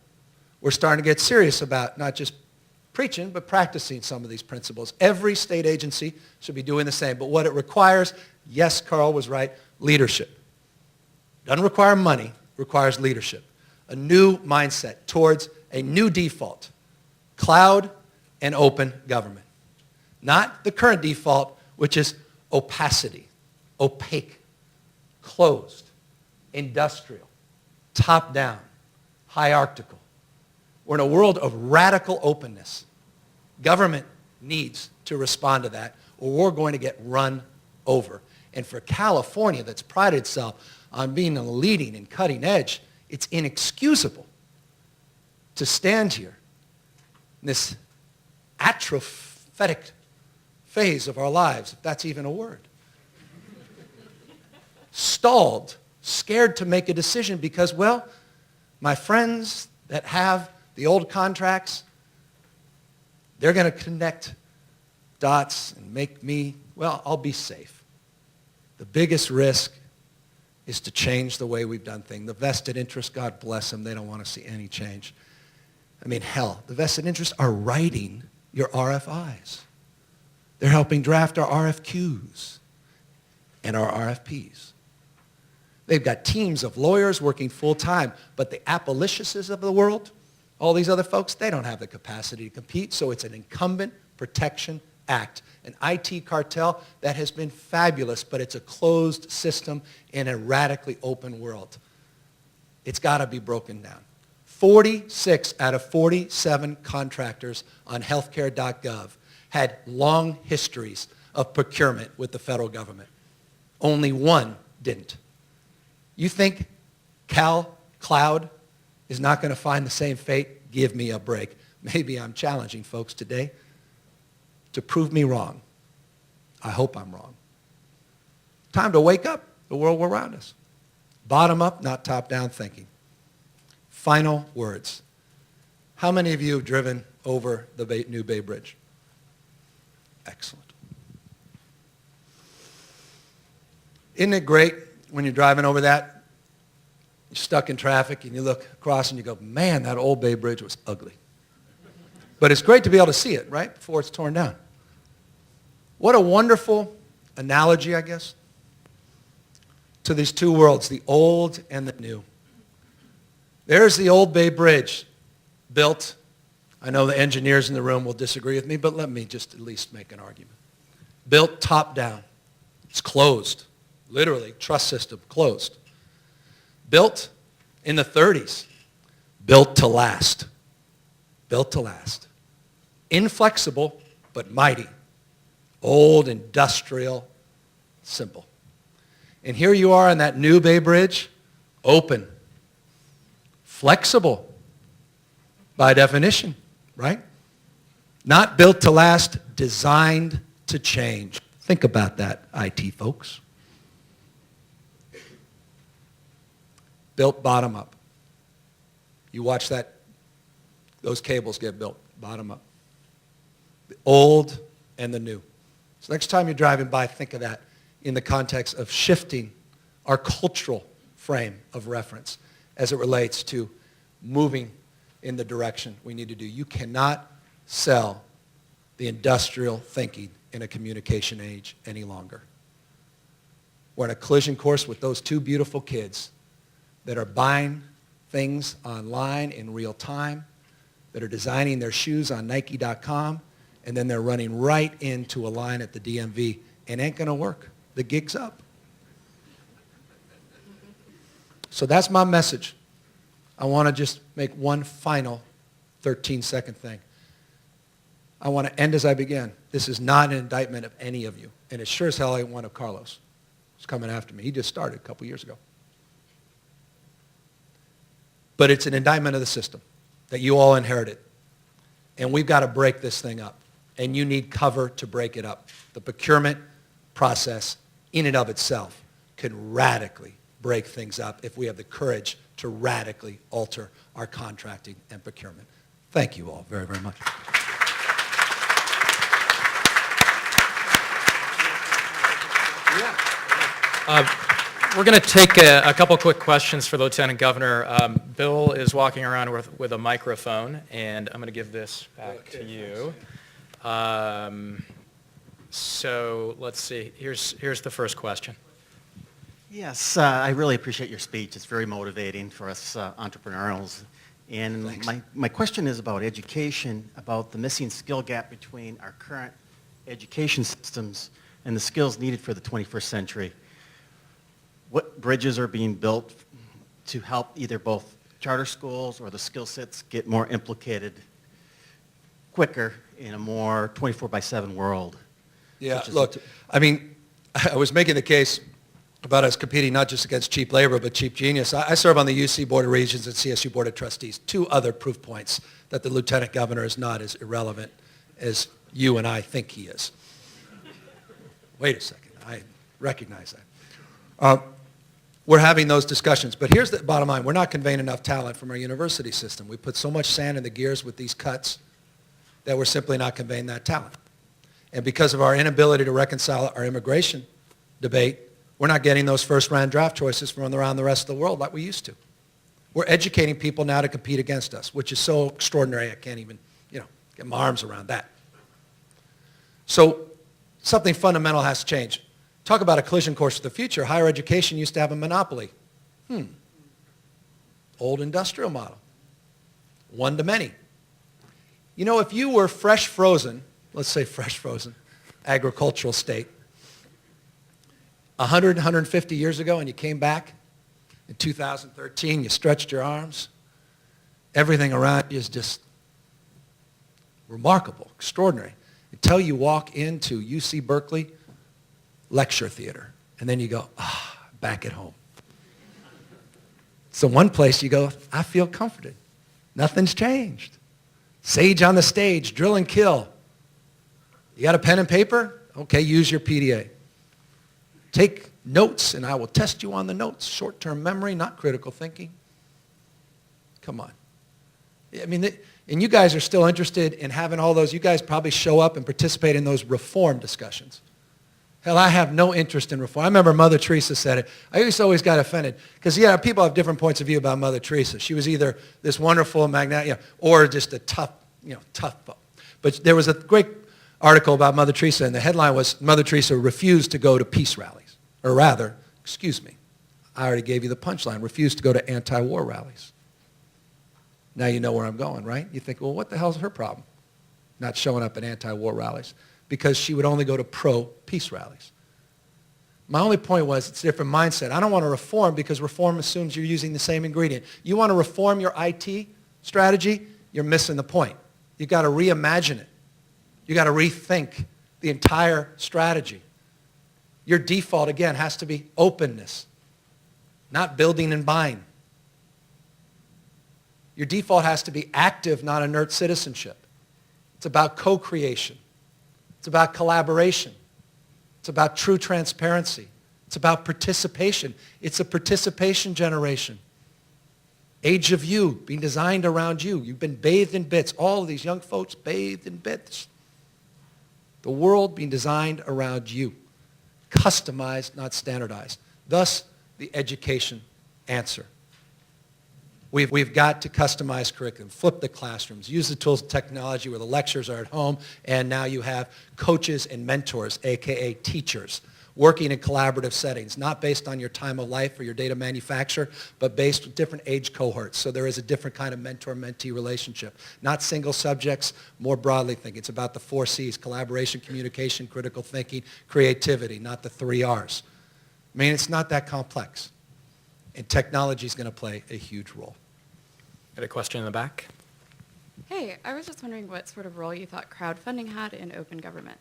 We're starting to get serious about not just preaching, but practicing some of these principles. Every state agency should be doing the same. But what it requires, yes, Carl was right, leadership. Doesn't require money, requires leadership. A new mindset towards a new default, cloud and open government. Not the current default, which is opacity, opaque, closed, industrial, top-down, hierarchical. We're in a world of radical openness. Government needs to respond to that, or we're going to get run over. And for California, that's prided itself on being a leading and cutting edge, it's inexcusable to stand here in this atrophic phase of our lives, if that's even a word. Stalled, scared to make a decision because, well, my friends that have the old contracts, they're going to connect dots and make me, well, I'll be safe. The biggest risk is to change the way we've done things. The vested interests, God bless them, they don't want to see any change. I mean, hell, the vested interests are writing your RFIs. They're helping draft our RFQs and our RFPs. They've got teams of lawyers working full-time, but the abolitionists of the world, all these other folks, they don't have the capacity to compete, so it's an Incumbent Protection Act, an IT cartel that has been fabulous, but it's a closed system in a radically open world. It's got to be broken down. 46 out of 47 contractors on healthcare.gov had long histories of procurement with the federal government. Only one didn't. You think Cloud is not going to find the same fate? Give me a break. Maybe I'm challenging folks today to prove me wrong. I hope I'm wrong. Time to wake up the world around us. Bottom up, not top down thinking. Final words. How many of you have driven over the New Bay Bridge? Excellent. Isn't it great when you're driving over that You're stuck in traffic and you look across and you go, man, that Old Bay Bridge was ugly. But it's great to be able to see it, right, before it's torn down. What a wonderful analogy, I guess, to these two worlds, the old and the new. There's the Old Bay Bridge built. I know the engineers in the room will disagree with me, but let me just at least make an argument. Built top down. It's closed. Literally, truss system closed. Built in the 30s. Built to last. Built to last. Inflexible, but mighty. Old, industrial, simple. And here you are on that new Bay Bridge, open, flexible by definition, right? Not built to last, designed to change. Think about that, IT folks. Built bottom up. You watch those cables get built bottom up. The old and the new. So next time you're driving by, think of that in the context of shifting our cultural frame of reference as it relates to moving in the direction we need to do. You cannot sell the industrial thinking in a communication age any longer. We're in a collision course with those two beautiful kids that are buying things online in real time, that are designing their shoes on Nike.com, and then they're running right into a line at the DMV. It ain't going to work. The gig's up. So that's my message. I want to just make one final 13-second thing. I want to end as I began. This is not an indictment of any of you, and it sure as hell ain't one of Carlos. He's coming after me. He just started a couple years ago. But it's an indictment of the system that you all inherited. And we've got to break this thing up. And you need cover to break it up. The procurement process in and of itself can radically break things up if we have the courage to radically alter our contracting and procurement. Thank you all very, very much. We're going to take a couple quick questions for the Lieutenant Governor. Bill is walking around with a microphone, and I'm going to give this back to you. So let's see. Here's the first question. Yes, I really appreciate your speech. It's very motivating for us entrepreneurs. And my question is about education, about the missing skill gap between our current education systems and the skills needed for the 21st century. What bridges are being built to help either both charter schools or the skill sets get more implicated quicker in a more 24/7 world? Yeah, look, I mean, I was making the case about us competing not just against cheap labor, but cheap genius. I serve on the UC Board of Regents and CSU Board of Trustees. Two other proof points that the Lieutenant Governor is not as irrelevant as you and I think he is. Wait a second, I recognize that. We're having those discussions, but here's the bottom line. We're not conveying enough talent from our university system. We put so much sand in the gears with these cuts that we're simply not conveying that talent. And because of our inability to reconcile our immigration debate, we're not getting those first-round draft choices from around the rest of the world like we used to. We're educating people now to compete against us, which is so extraordinary I can't even, get my arms around that. So something fundamental has to change. Talk about a collision course of the future. Higher education used to have a monopoly. Old industrial model. One to many. If you were fresh frozen, let's say fresh frozen, agricultural state, 100, 150 years ago, and you came back in 2013, you stretched your arms, everything around you is just remarkable, extraordinary. Until you walk into UC Berkeley lecture theater, and then you go, back at home. So one place you go, I feel comforted. Nothing's changed. Sage on the stage, drill and kill. You got a pen and paper? Okay, use your PDA. Take notes, and I will test you on the notes. Short-term memory, not critical thinking. Come on. I mean, and you guys are still interested in having all those. You guys probably show up and participate in those reform discussions. Hell, I have no interest in reform. I remember Mother Teresa said it. I used to always got offended because, yeah, people have different points of view about Mother Teresa. She was either this wonderful magnate, or just a tough, tough. But there was a great article about Mother Teresa, and the headline was, Mother Teresa refused to go to peace rallies. Or rather, excuse me, I already gave you the punchline, refused to go to anti-war rallies. Now you know where I'm going, right? You think, well, what the hell's her problem? Not showing up at anti-war rallies. Because she would only go to pro-peace rallies. My only point was it's a different mindset. I don't want to reform because reform assumes you're using the same ingredient. You want to reform your IT strategy, you're missing the point. You've got to reimagine it. You've got to rethink the entire strategy. Your default, again, has to be openness, not building and buying. Your default has to be active, not inert citizenship. It's about co-creation. It's about collaboration. It's about true transparency. It's about participation. It's a participation generation. Age of you, being designed around you. You've been bathed in bits. All of these young folks bathed in bits. The world being designed around you. Customized, not standardized. Thus, the education answer. We've got to customize curriculum, flip the classrooms, use the tools of technology where the lectures are at home, and now you have coaches and mentors, aka teachers, working in collaborative settings, not based on your time of life or your data manufacturer, but based with different age cohorts. So there is a different kind of mentor-mentee relationship. Not single subjects, more broadly thinking. It's about the 4 C's, collaboration, communication, critical thinking, creativity, not the 3 R's. I mean, it's not that complex. And technology is going to play a huge role. Got a question in the back? Hey, I was just wondering what sort of role you thought crowdfunding had in open government.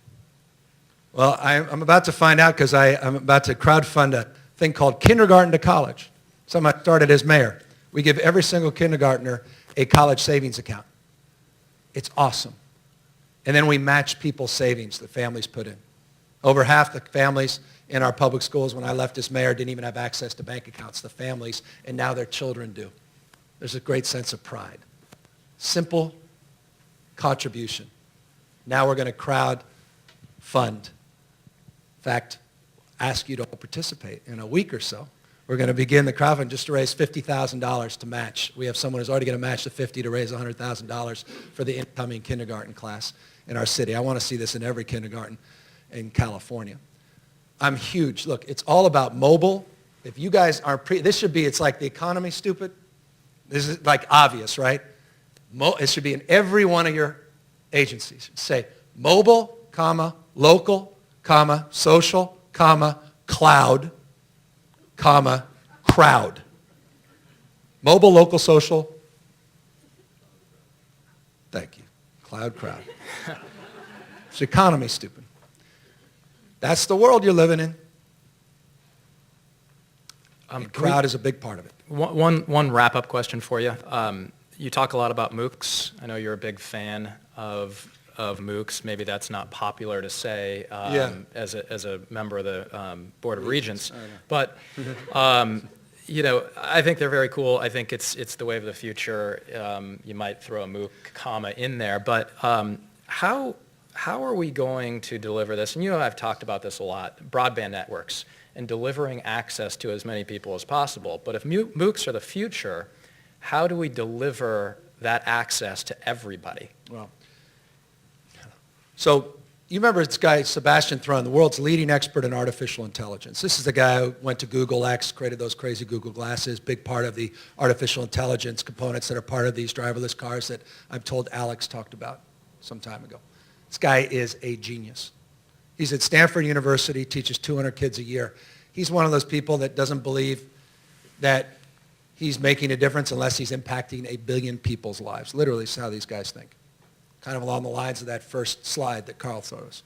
Well, I'm about to find out because I'm about to crowdfund a thing called Kindergarten to College. Something I started as mayor. We give every single kindergartner a college savings account. It's awesome. And then we match people's savings that families put in. Over half the families in our public schools when I left as mayor didn't even have access to bank accounts, the families, and now their children do. There's a great sense of pride. Simple contribution. Now we're going to crowd fund. In fact, ask you to participate in a week or so. We're going to begin the crowdfund just to raise $50,000 to match. We have someone who's already going to match the 50 to raise $100,000 for the incoming kindergarten class in our city. I want to see this in every kindergarten in California. I'm huge. Look, it's all about mobile. If you guys are this should be, it's like the economy, stupid. This is like obvious, right? It should be in every one of your agencies. Say mobile, comma, local, comma, social, comma, cloud, comma, crowd. Mobile, local, social. Thank you. Cloud, crowd. It's economy, stupid. That's the world you're living in. Crowd is a big part of it. One wrap-up question for you. You talk a lot about MOOCs. I know you're a big fan of MOOCs. Maybe that's not popular to say as a member of the Board of Regents. But I think they're very cool. I think it's the way of the future. You might throw a MOOC comma in there. But how are we going to deliver this? And I've talked about this a lot, broadband networks and delivering access to as many people as possible. But if MOOCs are the future, how do we deliver that access to everybody? Well, so you remember this guy, Sebastian Thrun, the world's leading expert in artificial intelligence. This is the guy who went to Google X, created those crazy Google glasses, big part of the artificial intelligence components that are part of these driverless cars that I'm told Alex talked about some time ago. This guy is a genius. He's at Stanford University, teaches 200 kids a year. He's one of those people that doesn't believe that he's making a difference unless he's impacting 1 billion people's lives. Literally, is how these guys think. Kind of along the lines of that first slide that Carl showed us.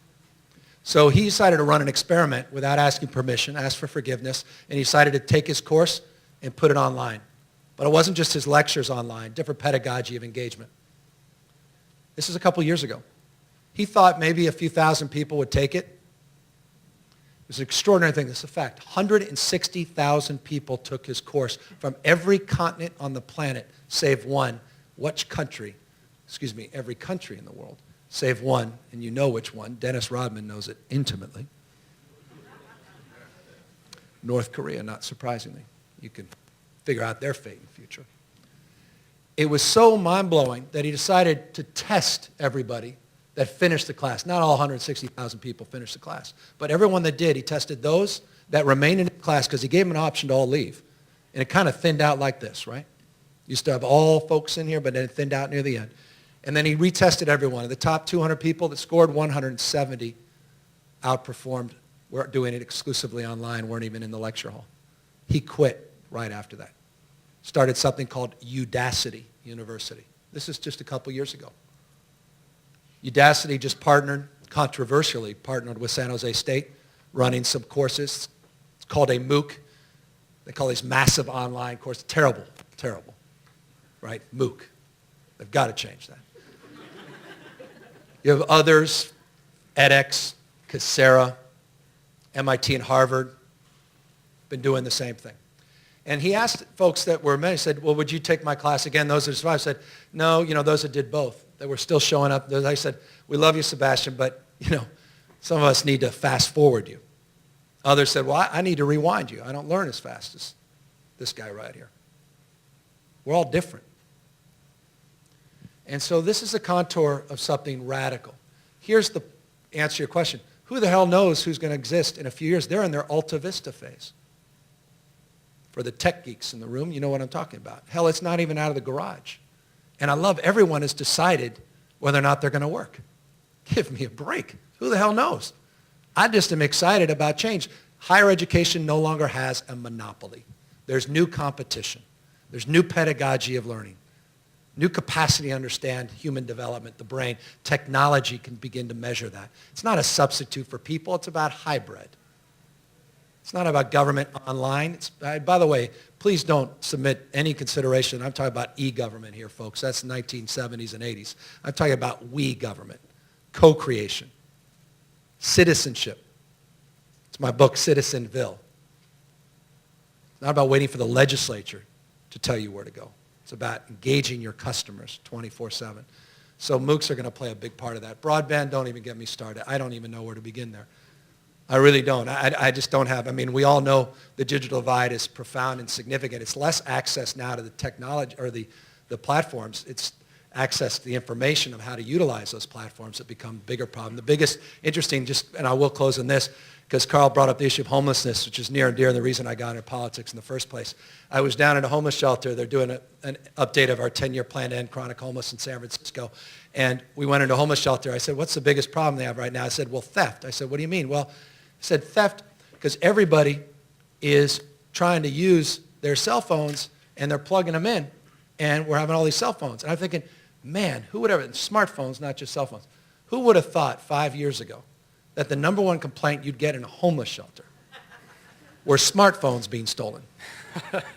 So he decided to run an experiment without asking permission, asked for forgiveness, and he decided to take his course and put it online. But it wasn't just his lectures online, different pedagogy of engagement. This is a couple years ago. He thought maybe a few thousand people would take it. It was an extraordinary thing. This is a fact. 160,000 people took his course from every continent on the planet, save one. Which country? Excuse me, every country in the world, save one, and you know which one. Dennis Rodman knows it intimately. North Korea, not surprisingly. You can figure out their fate in the future. It was so mind-blowing that he decided to test everybody that finished the class. Not all 160,000 people finished the class, but everyone that did, he tested those that remained in the class because he gave them an option to all leave. And it kind of thinned out like this, right? Used to have all folks in here, but then it thinned out near the end. And then he retested everyone. The top 200 people that scored 170 outperformed, were doing it exclusively online, weren't even in the lecture hall. He quit right after that. Started something called Udacity University. This is just a couple years ago. Udacity just controversially partnered with San Jose State, running some courses. It's called a MOOC. They call these massive online courses. Terrible, terrible, right? MOOC. They've got to change that. You have others, edX, Coursera, MIT and Harvard, been doing the same thing. And he asked folks that were many, he said, well, would you take my class again? Those that survived said, no, those that did both, that were still showing up. I said, we love you, Sebastian, but, some of us need to fast forward you. Others said, well, I need to rewind you. I don't learn as fast as this guy right here. We're all different. And so this is a contour of something radical. Here's the answer to your question. Who the hell knows who's going to exist in a few years? They're in their Alta Vista phase. For the tech geeks in the room, you know what I'm talking about. Hell, it's not even out of the garage. And I love everyone has decided whether or not they're going to work. Give me a break. Who the hell knows? I just am excited about change. Higher education no longer has a monopoly. There's new competition. There's new pedagogy of learning. New capacity to understand human development, the brain. Technology can begin to measure that. It's not a substitute for people. It's about hybrid. It's not about government online. By the way, please don't submit any consideration. I'm talking about e-government here, folks. That's 1970s and 80s. I'm talking about we government, co-creation, citizenship. It's my book, Citizenville. It's not about waiting for the legislature to tell you where to go. It's about engaging your customers 24/7. So MOOCs are going to play a big part of that. Broadband, don't even get me started. I don't even know where to begin there. I really don't. I just don't have. We all know the digital divide is profound and significant. It's less access now to the technology or the platforms. It's access to the information of how to utilize those platforms that become a bigger problem. The biggest, interesting, and I will close on this, because Carl brought up the issue of homelessness, which is near and dear and the reason I got into politics in the first place. I was down at a homeless shelter. They're doing an update of our 10-year plan to end chronic homelessness in San Francisco. And we went into a homeless shelter. I said, what's the biggest problem they have right now? I said, well, theft. I said, what do you mean? Well, I said, theft, because everybody is trying to use their cell phones and they're plugging them in, and we're having all these cell phones. And I'm thinking, man, who would ever, smartphones, not just cell phones, who would have thought 5 years ago that the number one complaint you'd get in a homeless shelter were smartphones being stolen?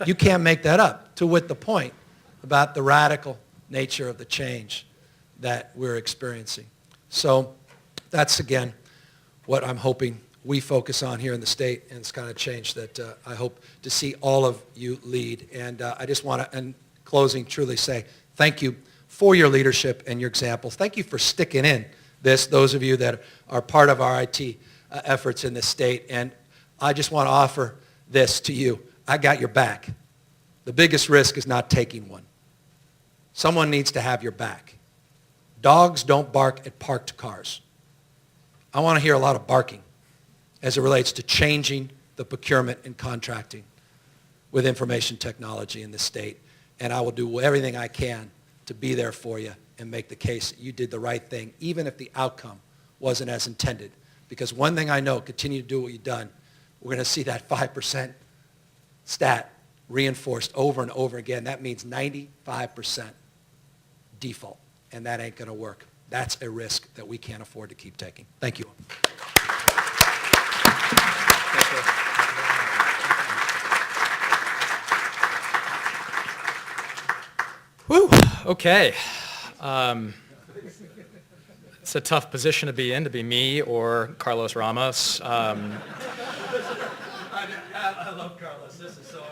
You can't make that up, to wit the point about the radical nature of the change that we're experiencing. So that's, again, what I'm hoping we focus on here in the state, and it's kind of change that I hope to see all of you lead. And I just want to, in closing, truly say thank you for your leadership and your examples. Thank you for sticking in this, those of you that are part of our IT efforts in this state. And I just want to offer this to you. I got your back. The biggest risk is not taking one. Someone needs to have your back. Dogs don't bark at parked cars. I want to hear a lot of barking as it relates to changing the procurement and contracting with information technology in this state. And I will do everything I can to be there for you and make the case that you did the right thing, even if the outcome wasn't as intended. Because one thing I know, continue to do what you've done, we're going to see that 5% stat reinforced over and over again. That means 95% default, and that ain't going to work. That's a risk that we can't afford to keep taking. Thank you. Whew, okay. It's a tough position to be in, to be me or Carlos Ramos. I love Carlos. This is so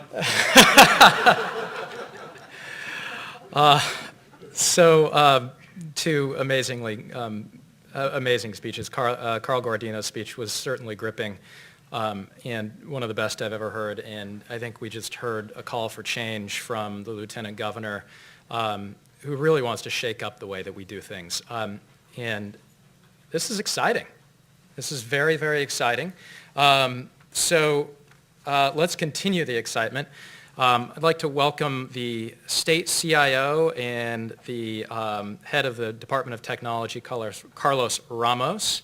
unfair. Two amazing speeches. Carl Guardino's speech was certainly gripping. and one of the best I've ever heard. And I think we just heard a call for change from the Lieutenant Governor, who really wants to shake up the way that we do things. And this is exciting. This is very, very exciting. So let's continue the excitement. I'd like to welcome the state CIO and the head of the Department of Technology, Carlos Ramos.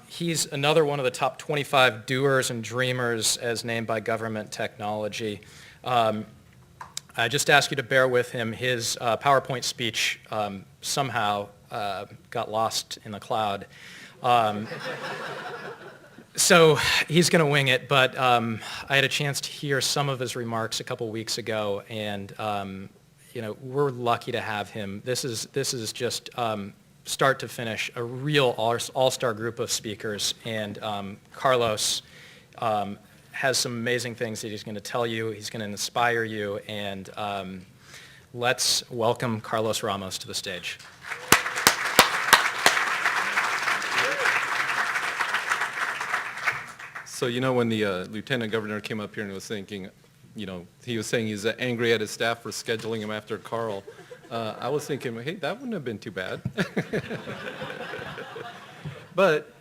He's another one of the top 25 doers and dreamers as named by Government Technology. I just ask you to bear with him. His PowerPoint speech somehow got lost in the cloud. So he's going to wing it, but I had a chance to hear some of his remarks a couple weeks ago, and we're lucky to have him. This is just start to finish a real all-star group of speakers, and Carlos has some amazing things that he's going to tell you. He's going to inspire you, and let's welcome Carlos Ramos to the stage. So, when the Lieutenant Governor came up here and was thinking, he was saying he's angry at his staff for scheduling him after Carl, I was thinking, hey, that wouldn't have been too bad. But,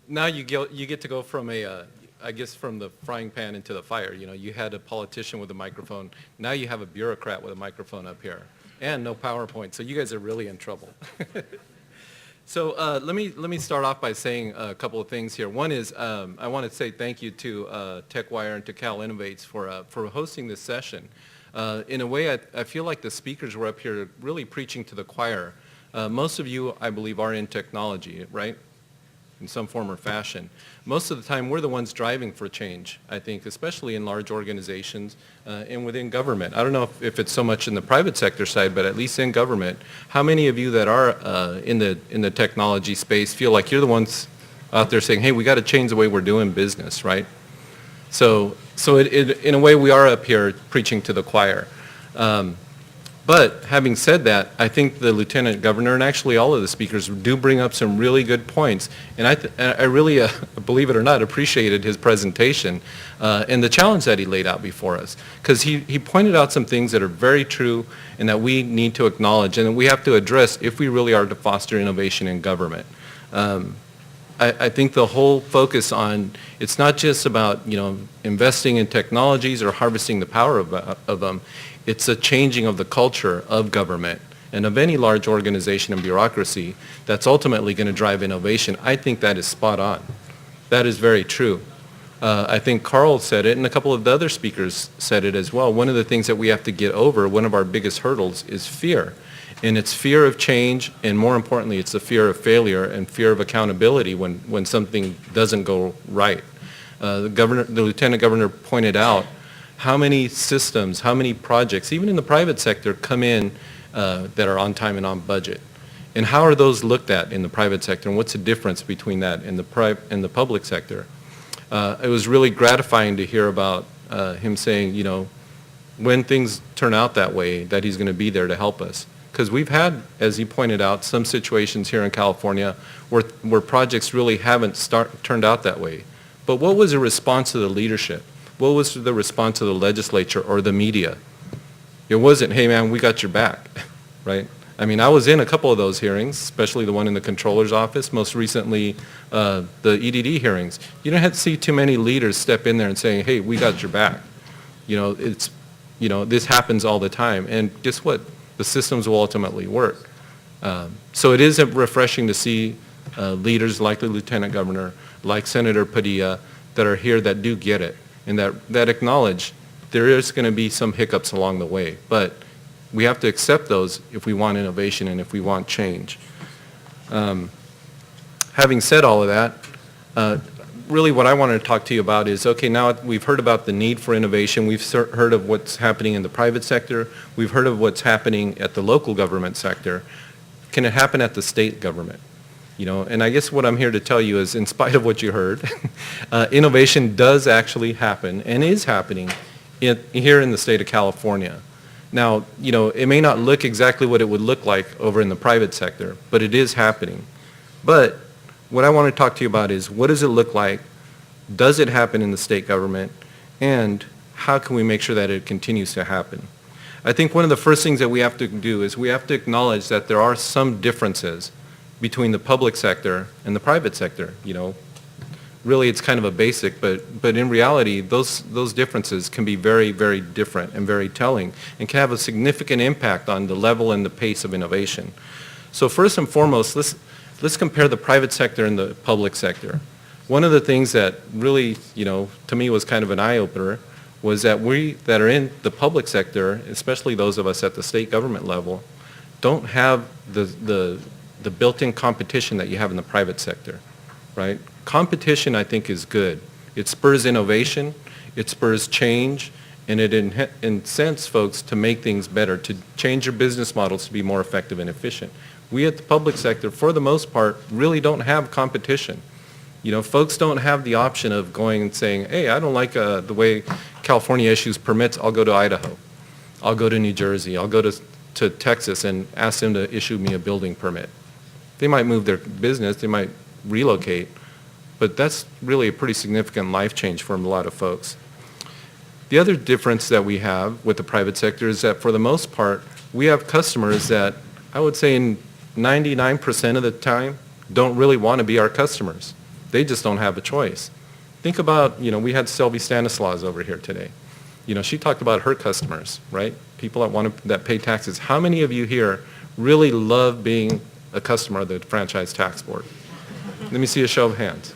now you get to go from from the frying pan into the fire. You had a politician with a microphone. Now you have a bureaucrat with a microphone up here and no PowerPoint. So you guys are really in trouble. So let me start off by saying a couple of things here. One is I want to say thank you to TechWire and to Cal Innovates for hosting this session. In a way, I feel like the speakers were up here really preaching to the choir. Most of you, I believe, are in technology, right? In some form or fashion. Most of the time, we're the ones driving for change, I think, especially in large organizations and within government. I don't know if it's so much in the private sector side, but at least in government. How many of you that are in the technology space feel like you're the ones out there saying, hey, we got to change the way we're doing business, right? So in a way, we are up here preaching to the choir. But having said that, I think the Lieutenant Governor and actually all of the speakers do bring up some really good points. And I really, believe it or not, appreciated his presentation and the challenge that he laid out before us. Because he pointed out some things that are very true and that we need to acknowledge and that we have to address if we really are to foster innovation in government. I think the whole focus on, it's not just about, investing in technologies or harvesting the power of them. It's a changing of the culture of government and of any large organization and bureaucracy that's ultimately going to drive innovation. I think that is spot on. That is very true. I think Carl said it, and a couple of the other speakers said it as well. One of the things that we have to get over, one of our biggest hurdles, is fear. And it's fear of change, and more importantly, it's the fear of failure and fear of accountability when something doesn't go right. The Lieutenant Governor pointed out how many systems, how many projects, even in the private sector, come in that are on time and on budget. And how are those looked at in the private sector, and what's the difference between that and the public sector? It was really gratifying to hear about him saying, when things turn out that way, that he's going to be there to help us. Because we've had, as he pointed out, some situations here in California where projects really haven't turned out that way. But what was the response of the leadership? What was the response of the legislature or the media? It wasn't, hey man, we got your back, right? I mean, I was in a couple of those hearings, especially the one in the controller's office, most recently the EDD hearings. You don't have to see too many leaders step in there and saying, hey, we got your back. This happens all the time. And guess what? The systems will ultimately work. So it is refreshing to see leaders like the Lieutenant Governor, like Senator Padilla, that are here that do get it and that acknowledge there is going to be some hiccups along the way. But we have to accept those if we want innovation and if we want change. Having said all of that, really what I wanted to talk to you about is, okay, now we've heard about the need for innovation. We've heard of what's happening in the private sector. We've heard of what's happening at the local government sector. Can it happen at the state government? And I guess what I'm here to tell you is, in spite of what you heard, innovation does actually happen and is happening here in the state of California. Now, it may not look exactly what it would look like over in the private sector, but it is happening. But what I want to talk to you about is, what does it look like Does it happen in the state government? And how can we make sure that it continues to happen? I think one of the first things that we have to do is we have to acknowledge that there are some differences between the public sector and the private sector. Really it's kind of a basic, but in reality, those differences can be very, very different and very telling and can have a significant impact on the level and the pace of innovation. So first and foremost, let's compare the private sector and the public sector. One of the things that really, to me was kind of an eye-opener was that we that are in the public sector, especially those of us at the state government level, don't have the built-in competition that you have in the private sector, right? Competition, I think, is good. It spurs innovation, it spurs change, and it incents folks to make things better, to change your business models to be more effective and efficient. We at the public sector, for the most part, really don't have competition. Folks don't have the option of going and saying, hey, I don't like the way California issues permits, I'll go to Idaho. I'll go to New Jersey. I'll go to Texas and ask them to issue me a building permit. They might move their business, they might relocate, but that's really a pretty significant life change for a lot of folks. The other difference that we have with the private sector is that for the most part, we have customers that I would say in 99% of the time don't really want to be our customers. They just don't have a choice. Think about, we had Sylvie Stanislaus over here today. She talked about her customers, right? People that pay taxes. How many of you here really love being a customer of the Franchise Tax Board? Let me see a show of hands.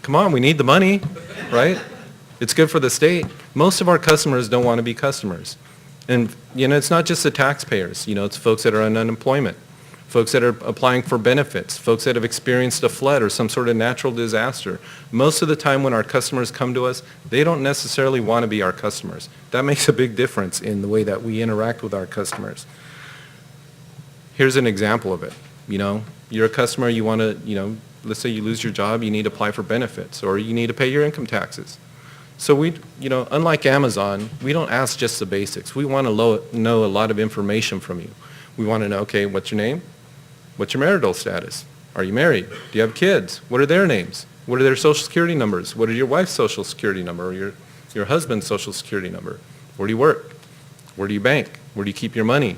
Come on, we need the money, right? It's good for the state. Most of our customers don't want to be customers. And, it's not just the taxpayers. It's folks that are on unemployment, folks that are applying for benefits, folks that have experienced a flood or some sort of natural disaster. Most of the time when our customers come to us, they don't necessarily want to be our customers. That makes a big difference in the way that we interact with our customers. Here's an example of it. You're a customer, you want to, let's say you lose your job, you need to apply for benefits, or you need to pay your income taxes. So we, unlike Amazon, we don't ask just the basics. We want to know a lot of information from you. We want to know, okay, what's your name? What's your marital status? Are you married? Do you have kids? What are their names? What are their social security numbers? What are your wife's social security number or your husband's social security number? Where do you work? Where do you bank? Where do you keep your money?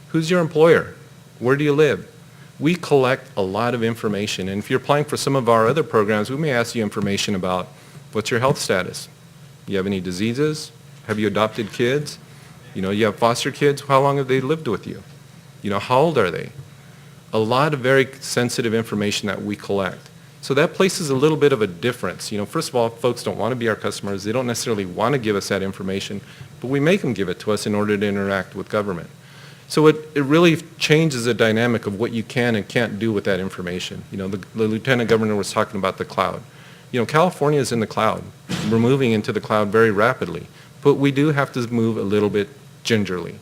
Who's your employer? Where do you live? We collect a lot of information, and if you're applying for some of our other programs, we may ask you information about what's your health status? You have any diseases? Have you adopted kids? You have foster kids? How long have they lived with you? How old are they? A lot of very sensitive information that we collect. So that places a little bit of a difference. First of all, folks don't want to be our customers. They don't necessarily want to give us that information, but we make them give it to us in order to interact with government. So it really changes the dynamic of what you can and can't do with that information. The Lieutenant Governor was talking about the cloud. California is in the cloud. We're moving into the cloud very rapidly, but we do have to move a little bit gingerly.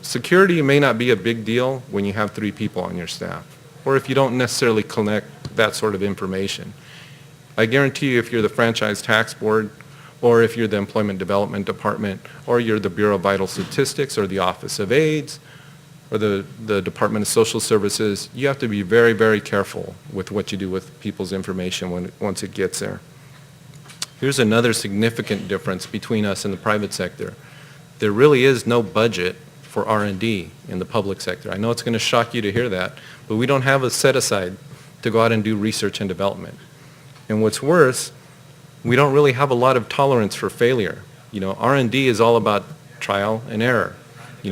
Security may not be a big deal when you have 3 people on your staff, or if you don't necessarily collect that sort of information. I guarantee you if you're the Franchise Tax Board, or if you're the Employment Development Department, or you're the Bureau of Vital Statistics, or the Office of AIDS, or the Department of Social Services, you have to be very, very careful with what you do with people's information once it gets there. Here's another significant difference between us and the private sector. There really is no budget for R&D in the public sector. I know it's going to shock you to hear that, but we don't have a set aside to go out and do research and development. And what's worse, we don't really have a lot of tolerance for failure. R&D is all about trial and error.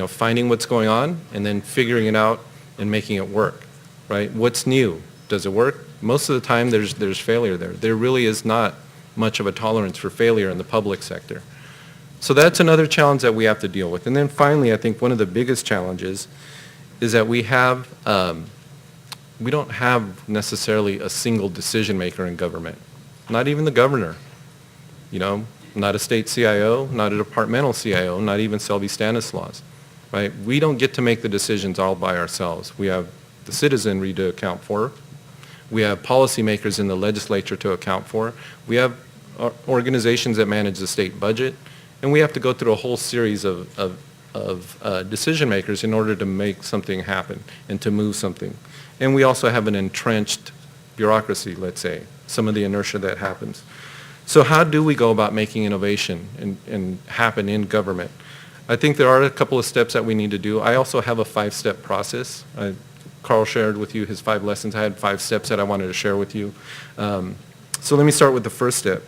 Finding what's going on and then figuring it out and making it work, right? What's new? Does it work? Most of the time there's failure there. There really is not much of a tolerance for failure in the public sector. So that's another challenge that we have to deal with. And then finally, I think one of the biggest challenges is that we don't have necessarily a single decision maker in government. Not even the governor, not a state CIO, not a departmental CIO, not even Sylvie Stanislaus, right? We don't get to make the decisions all by ourselves. We have the citizenry to account for. We have policymakers in the legislature to account for. We have organizations that manage the state budget. And we have to go through a whole series of decision makers in order to make something happen and to move something. And we also have an entrenched bureaucracy, let's say, some of the inertia that happens. So how do we go about making innovation and happen in government? I think there are a couple of steps that we need to do. I also have a 5-step process. Carl shared with you his 5 lessons. I had 5 steps that I wanted to share with you. So let me start with the first step.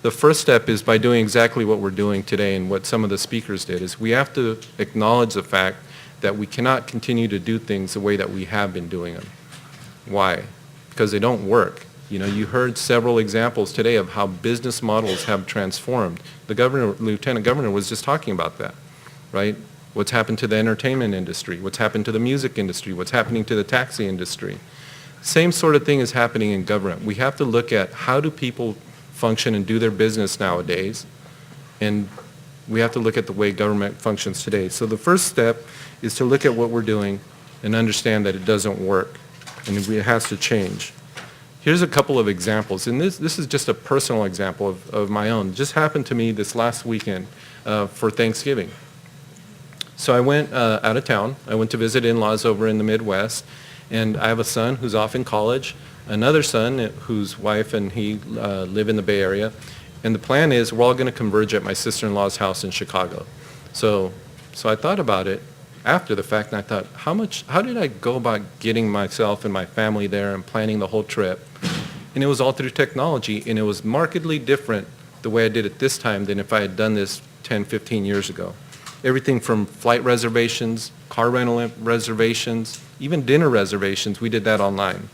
The first step is by doing exactly what we're doing today and what some of the speakers did, is we have to acknowledge the fact that we cannot continue to do things the way that we have been doing them. Why? Because they don't work. You know, you heard several examples today of how business models have transformed. The governor, lieutenant governor was just talking about that, right? What's happened to the entertainment industry, what's happened to the music industry, what's happening to the taxi industry. Same sort of thing is happening in government. We have to look at how do people function and do their business nowadays, and we have to look at the way government functions today. So the first step is to look at what we're doing and understand that it doesn't work, and it has to change. Here's a couple of examples, and this is just a personal example of my own. It just happened to me this last weekend for Thanksgiving. So I went out of town. I went to visit in-laws over in the Midwest, and I have a son who's off in college, another son whose wife and he live in the Bay Area, and the plan is we're all going to converge at my sister-in-law's house in Chicago. So I thought about it after the fact, and I thought, how did I go about getting myself and my family there and planning the whole trip? And it was all through technology, and it was markedly different the way I did it this time than if I had done this 10, 15 years ago. Everything from flight reservations, car rental reservations, even dinner reservations, we did that online.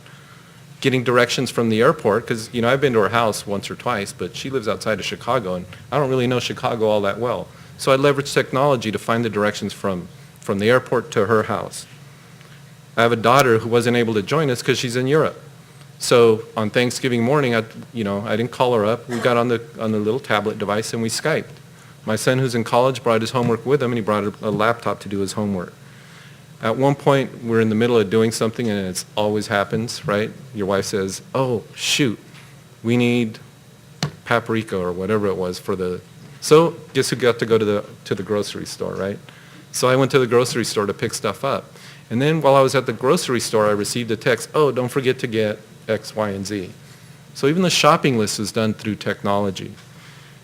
Getting directions from the airport, because I've been to her house once or twice, but she lives outside of Chicago, and I don't really know Chicago all that well. So I leveraged technology to find the directions from the airport to her house. I have a daughter who wasn't able to join us because she's in Europe. So on Thanksgiving morning, I didn't call her up. We got on the little tablet device and we Skyped. My son, who's in college, brought his homework with him, and he brought a laptop to do his homework. At one point, we're in the middle of doing something, and it always happens, right? Your wife says, "Oh, shoot, we need paprika," or whatever it was for the... So guess who got to go to the grocery store, right? So I went to the grocery store to pick stuff up. And then while I was at the grocery store, I received a text, "Oh, don't forget to get X, Y, and Z." So even the shopping list is done through technology.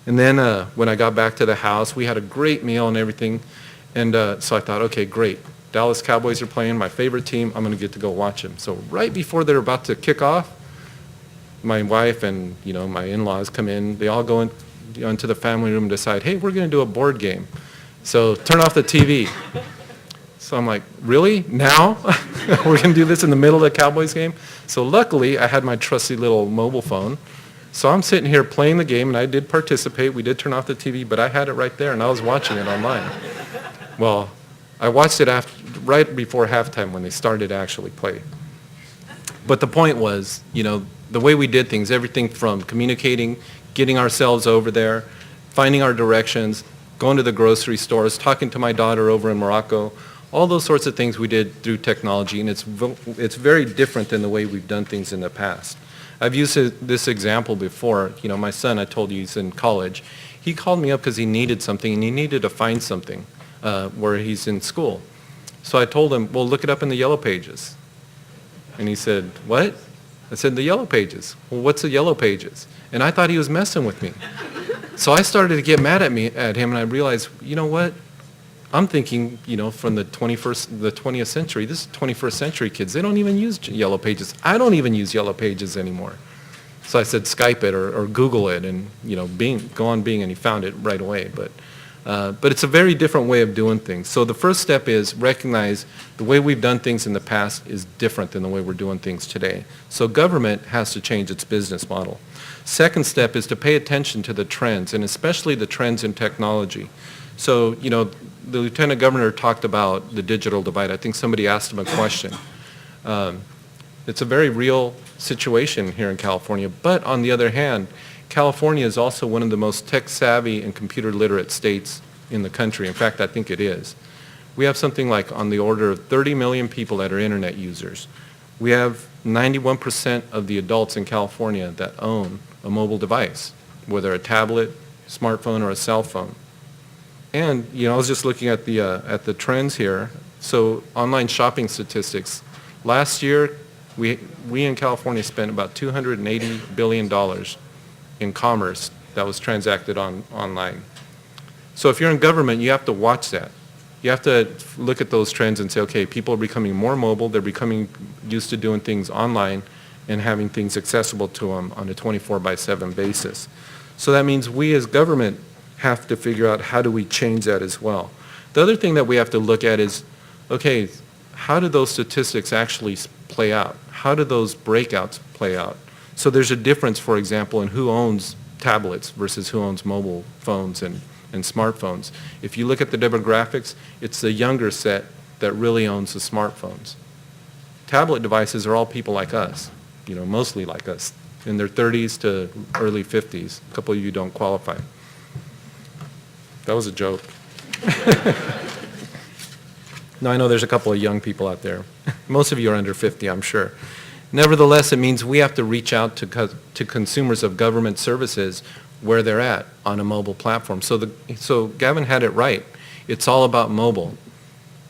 And then when I got back to the house, we had a great meal and everything. And so I thought, okay, great. Dallas Cowboys are playing, my favorite team. I'm going to get to go watch them. So right before they're about to kick off, my wife and my in-laws come in. They all go into the family room and decide, hey, we're going to do a board game. So turn off the TV. So I'm like, really? Now? We're going to do this in the middle of the Cowboys game? So luckily, I had my trusty little mobile phone. So I'm sitting here playing the game, and I did participate. We did turn off the TV, but I had it right there, and I was watching it online. Well, I watched it right before halftime when they started to actually play. But the point was, the way we did things, everything from communicating, getting ourselves over there, finding our directions, going to the grocery stores, talking to my daughter over in Morocco, all those sorts of things we did through technology, and it's very different than the way we've done things in the past. I've used this example before. My son, I told you, he's in college. He called me up because he needed something, and he needed to find something where he's in school. So I told him, well, look it up in the Yellow Pages. And he said, what? I said, the Yellow Pages. Well, what's the Yellow Pages? And I thought he was messing with me. So I started to get mad at him, and I realized, you know what? I'm thinking, from the 20th century, this is 21st century kids. They don't even use Yellow Pages. I don't even use Yellow Pages anymore. So I said, Skype it or Google it, and go on Bing, and he found it right away. But it's a very different way of doing things. So the first step is recognize the way we've done things in the past is different than the way we're doing things today. So government has to change its business model. Second step is to pay attention to the trends, and especially the trends in technology. So, the Lieutenant Governor talked about the digital divide. I think somebody asked him a question. It's a very real situation here in California, but on the other hand, California is also one of the most tech-savvy and computer-literate states in the country. In fact, I think it is. We have something like on the order of 30 million people that are internet users. We have 91% of the adults in California that own a mobile device, whether a tablet, smartphone, or a cell phone. And, I was just looking at the trends here. So online shopping statistics. Last year, We in California spent about $280 billion in commerce that was transacted online. So if you're in government, you have to watch that. You have to look at those trends and say, okay, people are becoming more mobile, they're becoming used to doing things online and having things accessible to them on a 24/7 basis. So that means we as government have to figure out how do we change that as well. The other thing that we have to look at is, okay, how do those statistics actually play out? How do those breakouts play out? So there's a difference, for example, in who owns tablets versus who owns mobile phones and smartphones. If you look at the demographics, it's the younger set that really owns the smartphones. Tablet devices are all people like us, mostly like us, in their 30s to early 50s. A couple of you don't qualify. That was a joke. No, I know there's a couple of young people out there. Most of you are under 50, I'm sure. Nevertheless, it means we have to reach out to consumers of government services where they're at on a mobile platform. So Gavin had it right. It's all about mobile,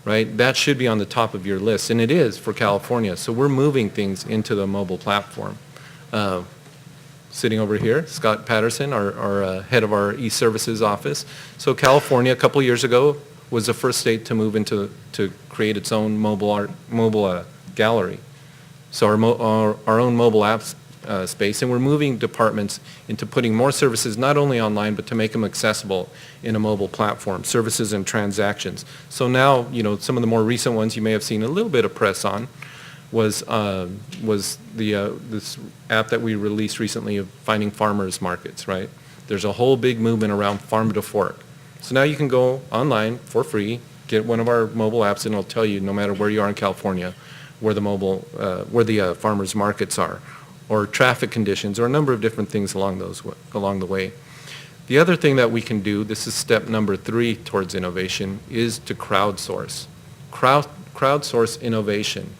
right? That should be on the top of your list, and it is for California. So we're moving things into the mobile platform. Sitting over here, Scott Patterson, our head of our e-services office. So California, a couple years ago, was the first state to move to create its own mobile gallery. So our own mobile apps space, and we're moving departments into putting more services not only online but to make them accessible in a mobile platform, services and transactions. So now, some of the more recent ones you may have seen a little bit of press on was this app that we released recently of finding farmers markets, right? There's a whole big movement around farm to fork. So now you can go online for free, get one of our mobile apps, and it'll tell you no matter where you are in California where the farmers markets are, or traffic conditions, or a number of different things along the way. The other thing that we can do, this is step number 3 towards innovation, is to crowdsource. Crowdsource innovation.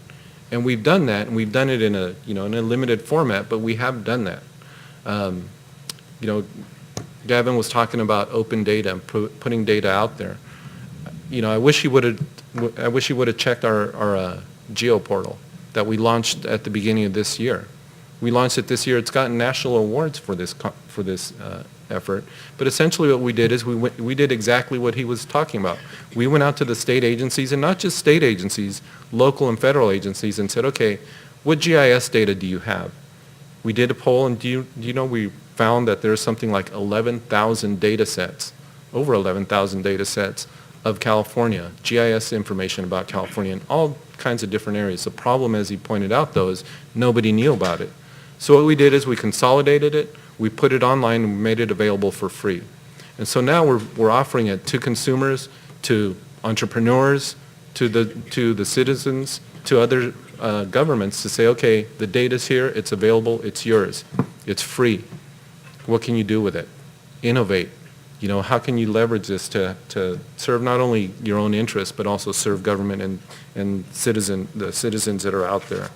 And we've done that, and we've done it in a limited format, but we have done that. Gavin was talking about open data and putting data out there. I wish he would have checked our geo portal that we launched at the beginning of this year. We launched it this year. It's gotten national awards for this effort. But essentially what we did is we did exactly what he was talking about. We went out to the state agencies, and not just state agencies, local and federal agencies, and said, okay, what GIS data do you have? We did a poll, and do you know we found that there's something like 11,000 data sets, over 11,000 data sets of California, GIS information about California in all kinds of different areas. The problem, as he pointed out, though, is nobody knew about it. So what we did is we consolidated it, we put it online, and we made it available for free. And so now we're offering it to consumers, to entrepreneurs, to the citizens, to other governments to say, okay, the data's here, it's available, it's yours, it's free. What can you do with it? Innovate. How can you leverage this to serve not only your own interests, but also serve government and the citizens that are out there?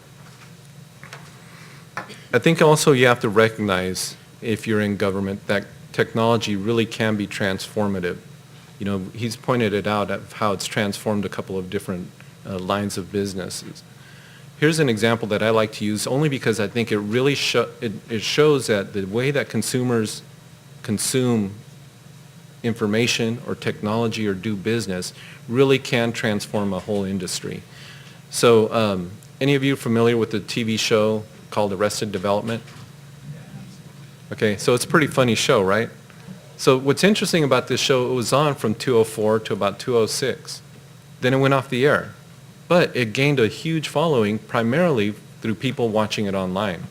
I think also you have to recognize, if you're in government, that technology really can be transformative. He's pointed it out of how it's transformed a couple of different lines of businesses. Here's an example that I like to use only because I think it really it shows that the way that consumers consume information or technology or do business really can transform a whole industry. So any of you familiar with the TV show called Arrested Development? Okay, so it's a pretty funny show, right? So what's interesting about this show, it was on from 2:04 to about 2:06. Then it went off the air. But it gained a huge following primarily through people watching it online,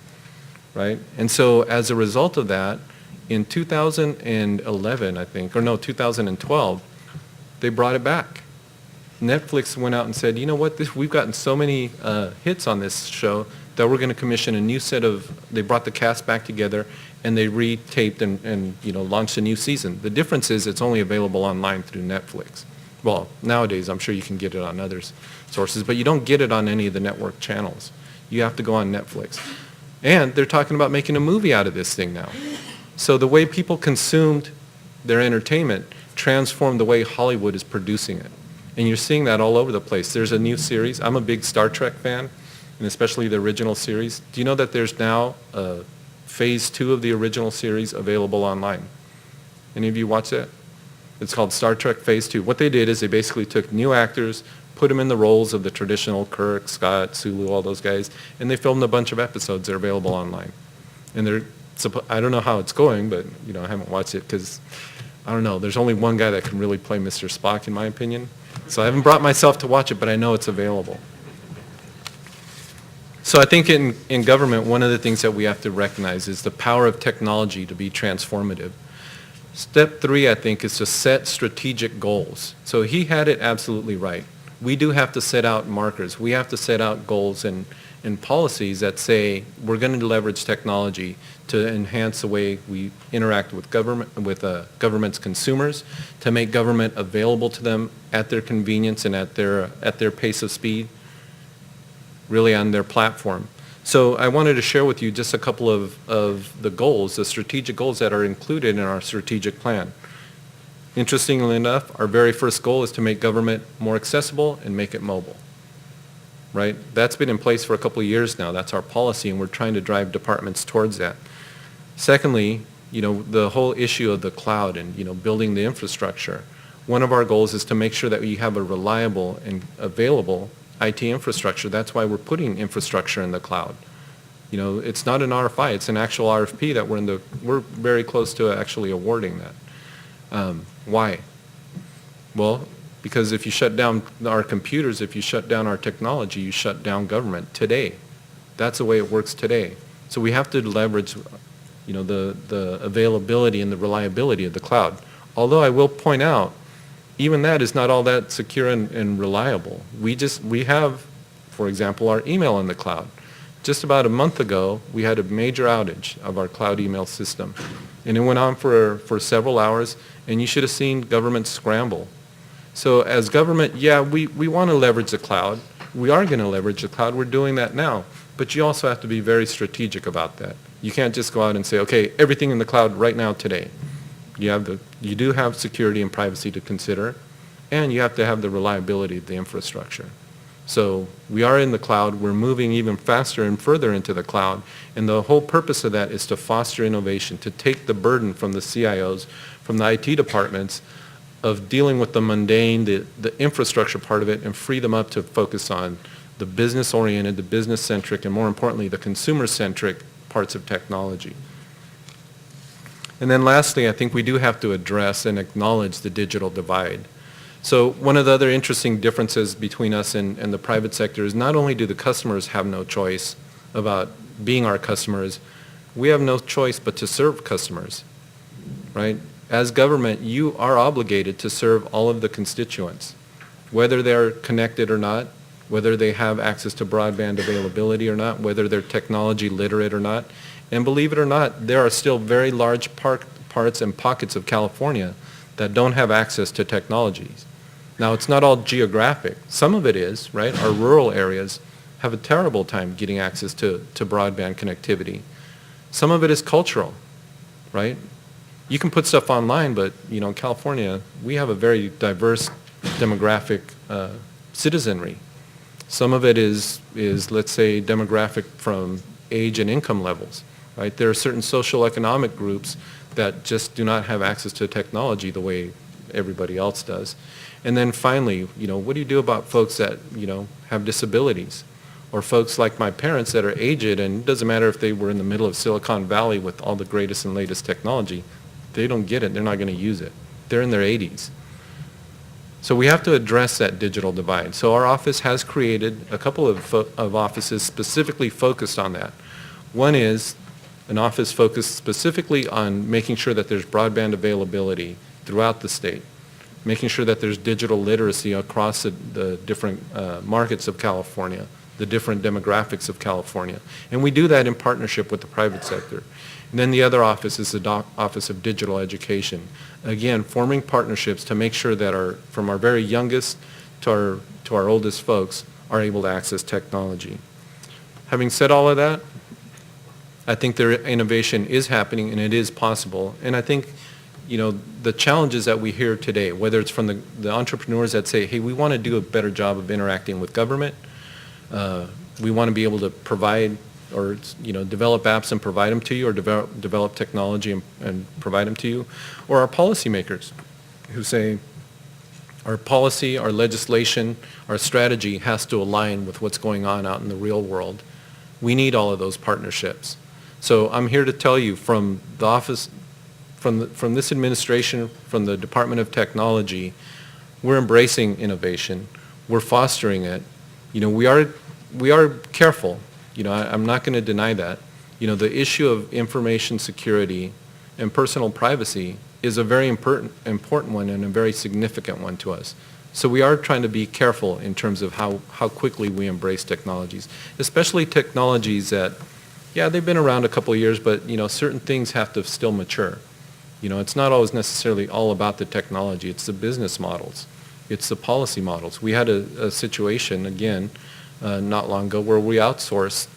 right? And so as a result of that, in 2011, I think, or no, 2012, they brought it back. Netflix went out and said, you know what, we've gotten so many hits on this show that we're going to commission a new set of, they brought the cast back together and they retaped and launched a new season. The difference is it's only available online through Netflix. Well, nowadays I'm sure you can get it on other sources, but you don't get it on any of the network channels. You have to go on Netflix. And they're talking about making a movie out of this thing now. So the way people consumed their entertainment transformed the way Hollywood is producing it. And you're seeing that all over the place. There's a new series. I'm a big Star Trek fan. and especially the original series. Do you know that there's now phase 2 of the original series available online? Any of you watch that? It's called Star Trek Phase 2. What they did is they basically took new actors, put them in the roles of the traditional Kirk, Scott, Sulu, all those guys, and they filmed a bunch of episodes that are available online. And I don't know how it's going, but I haven't watched it because, I don't know, there's only one guy that can really play Mr. Spock in my opinion. So I haven't brought myself to watch it, but I know it's available. So I think in government, one of the things that we have to recognize is the power of technology to be transformative. Step 3, I think, is to set strategic goals. So he had it absolutely right. We do have to set out markers. We have to set out goals and policies that say we're going to leverage technology to enhance the way we interact with government's consumers, to make government available to them at their convenience and at their pace of speed, really on their platform. So I wanted to share with you just a couple of the goals, the strategic goals that are included in our strategic plan. Interestingly enough, our very first goal is to make government more accessible and make it mobile. Right? That's been in place for a couple of years now. That's our policy, and we're trying to drive departments towards that. Secondly, the whole issue of the cloud and, building the infrastructure. One of our goals is to make sure that we have a reliable and available IT infrastructure. That's why we're putting infrastructure in the cloud. It's not an RFI, it's an actual RFP that we're very close to actually awarding that. Why? Well, because if you shut down our computers, if you shut down our technology, you shut down government today. That's the way it works today. So we have to leverage, the availability and the reliability of the cloud. Although I will point out, even that is not all that secure and reliable. We have, for example, our email in the cloud. Just about a month ago, we had a major outage of our cloud email system. And it went on for several hours, and you should have seen government scramble. So as government, we want to leverage the cloud. We are going to leverage the cloud. We're doing that now. But you also have to be very strategic about that. You can't just go out and say, okay, everything in the cloud right now today. You do have security and privacy to consider, and you have to have the reliability of the infrastructure. So we are in the cloud. We're moving even faster and further into the cloud. And the whole purpose of that is to foster innovation, to take the burden from the CIOs, from the IT departments, of dealing with the mundane, the infrastructure part of it, and free them up to focus on the business-oriented, the business-centric, and more importantly, the consumer-centric parts of technology. And then lastly, I think we do have to address and acknowledge the digital divide. So one of the other interesting differences between us and the private sector is not only do the customers have no choice about being our customers, we have no choice but to serve customers, right? As government, you are obligated to serve all of the constituents, whether they're connected or not, whether they have access to broadband availability or not, whether they're technology literate or not. And believe it or not, there are still very large parts and pockets of California that don't have access to technologies. Now, it's not all geographic. Some of it is, right? Our rural areas have a terrible time getting access to broadband connectivity. Some of it is cultural, right? You can put stuff online, but, in California, we have a very diverse demographic citizenry. Some of it is, let's say, demographic from age and income levels. Right? There are certain social economic groups that just do not have access to technology the way everybody else does. And then finally, what do you do about folks that, have disabilities? Or folks like my parents that are aged, and it doesn't matter if they were in the middle of Silicon Valley with all the greatest and latest technology, they don't get it, they're not going to use it. They're in their 80s. So we have to address that digital divide. So our office has created a couple of offices specifically focused on that. One is an office focused specifically on making sure that there's broadband availability throughout the state, making sure that there's digital literacy across the different markets of California, the different demographics of California. And we do that in partnership with the private sector. And then the other office is the Office of Digital Education. Again, forming partnerships to make sure that from our very youngest to our oldest folks are able to access technology. Having said all of that, I think their innovation is happening and it is possible. And I think, the challenges that we hear today, whether it's from the entrepreneurs that say, hey, we want to do a better job of interacting with government, We want to be able to provide or, develop apps and provide them to you, or develop technology and provide them to you, or our policymakers who say our policy, our legislation, our strategy has to align with what's going on out in the real world. We need all of those partnerships. So I'm here to tell you from the office, from this administration, from the Department of Technology, we're embracing innovation. We're fostering it. We are careful. I'm not going to deny that. The issue of information security and personal privacy is a very important one and a very significant one to us. So we are trying to be careful in terms of how quickly we embrace technologies, especially technologies that, yeah, they've been around a couple of years, but certain things have to still mature. It's not always necessarily all about the technology. It's the business models. It's the policy models. We had a situation, again, not long ago, where we outsourced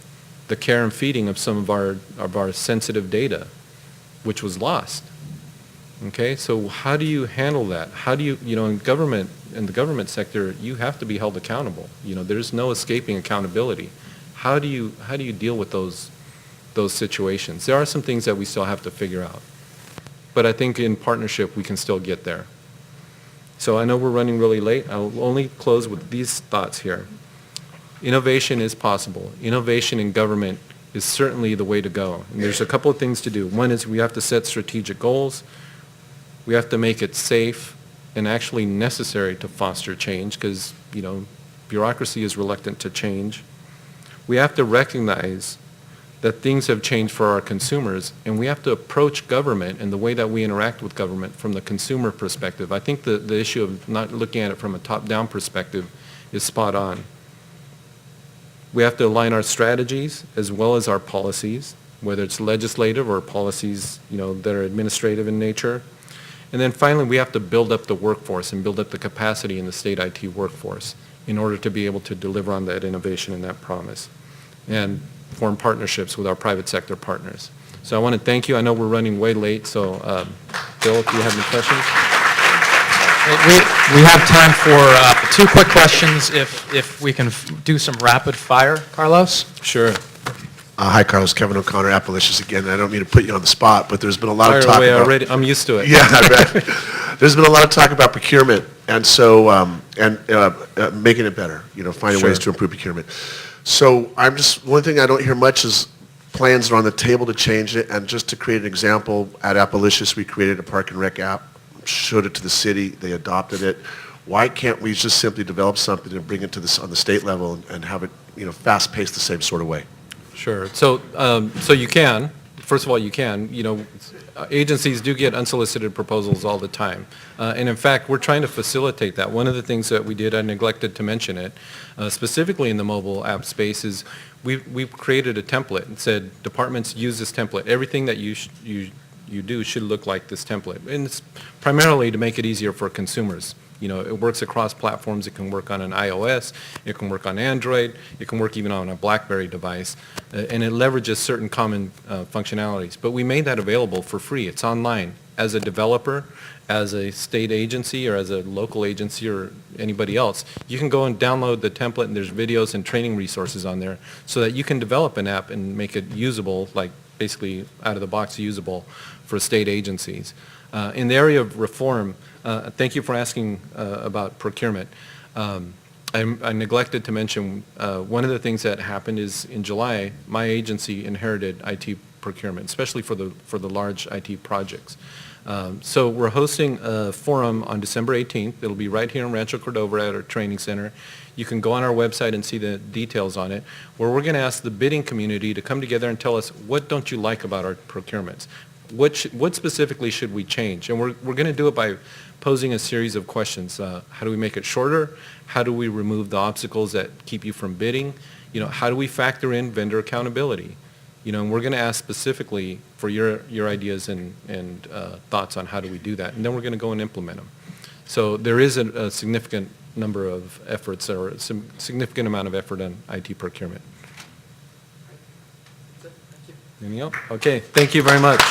the care and feeding of some of our sensitive data, which was lost. Okay, so how do you handle that? How do you, in the government sector, you have to be held accountable. There's no escaping accountability. How do you deal with those situations? There are some things that we still have to figure out. But I think in partnership, we can still get there. So I know we're running really late. I'll only close with these thoughts here. Innovation is possible. Innovation in government is certainly the way to go. And there's a couple of things to do. One is we have to set strategic goals. We have to make it safe and actually necessary to foster change because, bureaucracy is reluctant to change. We have to recognize that things have changed for our consumers, and we have to approach government and the way that we interact with government from the consumer perspective. I think the issue of not looking at it from a top-down perspective is spot on. We have to align our strategies as well as our policies, whether it's legislative or policies, that are administrative in nature. And then finally, we have to build up the workforce and build up the capacity in the state IT workforce in order to be able to deliver on that innovation and that promise and form partnerships with our private sector partners. So I want to thank you. I know we're running way late, so Bill, if you have any questions. We have time for 2 quick questions if we can do some rapid fire, Carlos. Sure. Hi, Carlos. Kevin O'Connor, Appalachia again. I don't mean to put you on the spot, but there's been a lot Fire of talk away about... already. I'm used to it. Yeah, I bet. There's been a lot of talk about procurement, and so, making it better, finding Sure. ways to improve procurement. So one thing I don't hear much is plans are on the table to change it, and just to create an example, at Appalachia, we created a Park and Rec app, showed it to the city, they adopted it. Why can't we just simply develop something and bring it to on the state level and have it, fast-paced the same sort of way? Sure. So you can. First of all, you can. Agencies do get unsolicited proposals all the time. And in fact, we're trying to facilitate that. One of the things that we did, I neglected to mention it, specifically in the mobile app space, is we've created a template and said, departments use this template. Everything that you do should look like this template. And it's primarily to make it easier for consumers. It works across platforms. It can work on an iOS. It can work on Android. It can work even on a BlackBerry device. And it leverages certain common functionalities. But we made that available for free. It's online. As a developer, as a state agency, or as a local agency, or anybody else, you can go and download the template, and there's videos and training resources on there so that you can develop an app and make it usable, like basically out of the box usable for state agencies. In the area of reform, thank you for asking about procurement. I neglected to mention one of the things that happened is in July, my agency inherited IT procurement, especially for the large IT projects. So we're hosting a forum on December 18th. It'll be right here in Rancho Cordova at our training center. You can go on our website and see the details on it, where we're going to ask the bidding community to come together and tell us, what don't you like about our procurements? What specifically should we change? And we're going to do it by posing a series of questions. How do we make it shorter? How do we remove the obstacles that keep you from bidding? How do we factor in vendor accountability? And we're going to ask specifically for your ideas and thoughts on how do we do that. And then we're going to go and implement them. So there is a significant number of efforts, or a significant amount of effort on IT procurement. Anything else? Okay, thank you very much.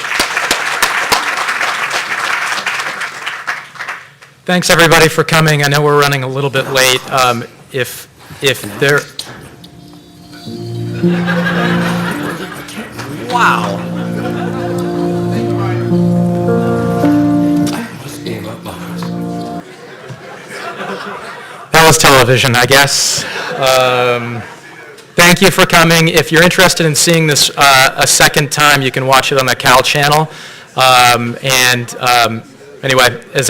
Thanks, everybody, for coming. I know we're running a little bit late. If there... Wow. That was television, I guess. Thank you for coming. If you're interested in seeing this a second time, you can watch it on the Cal channel. Anyway, as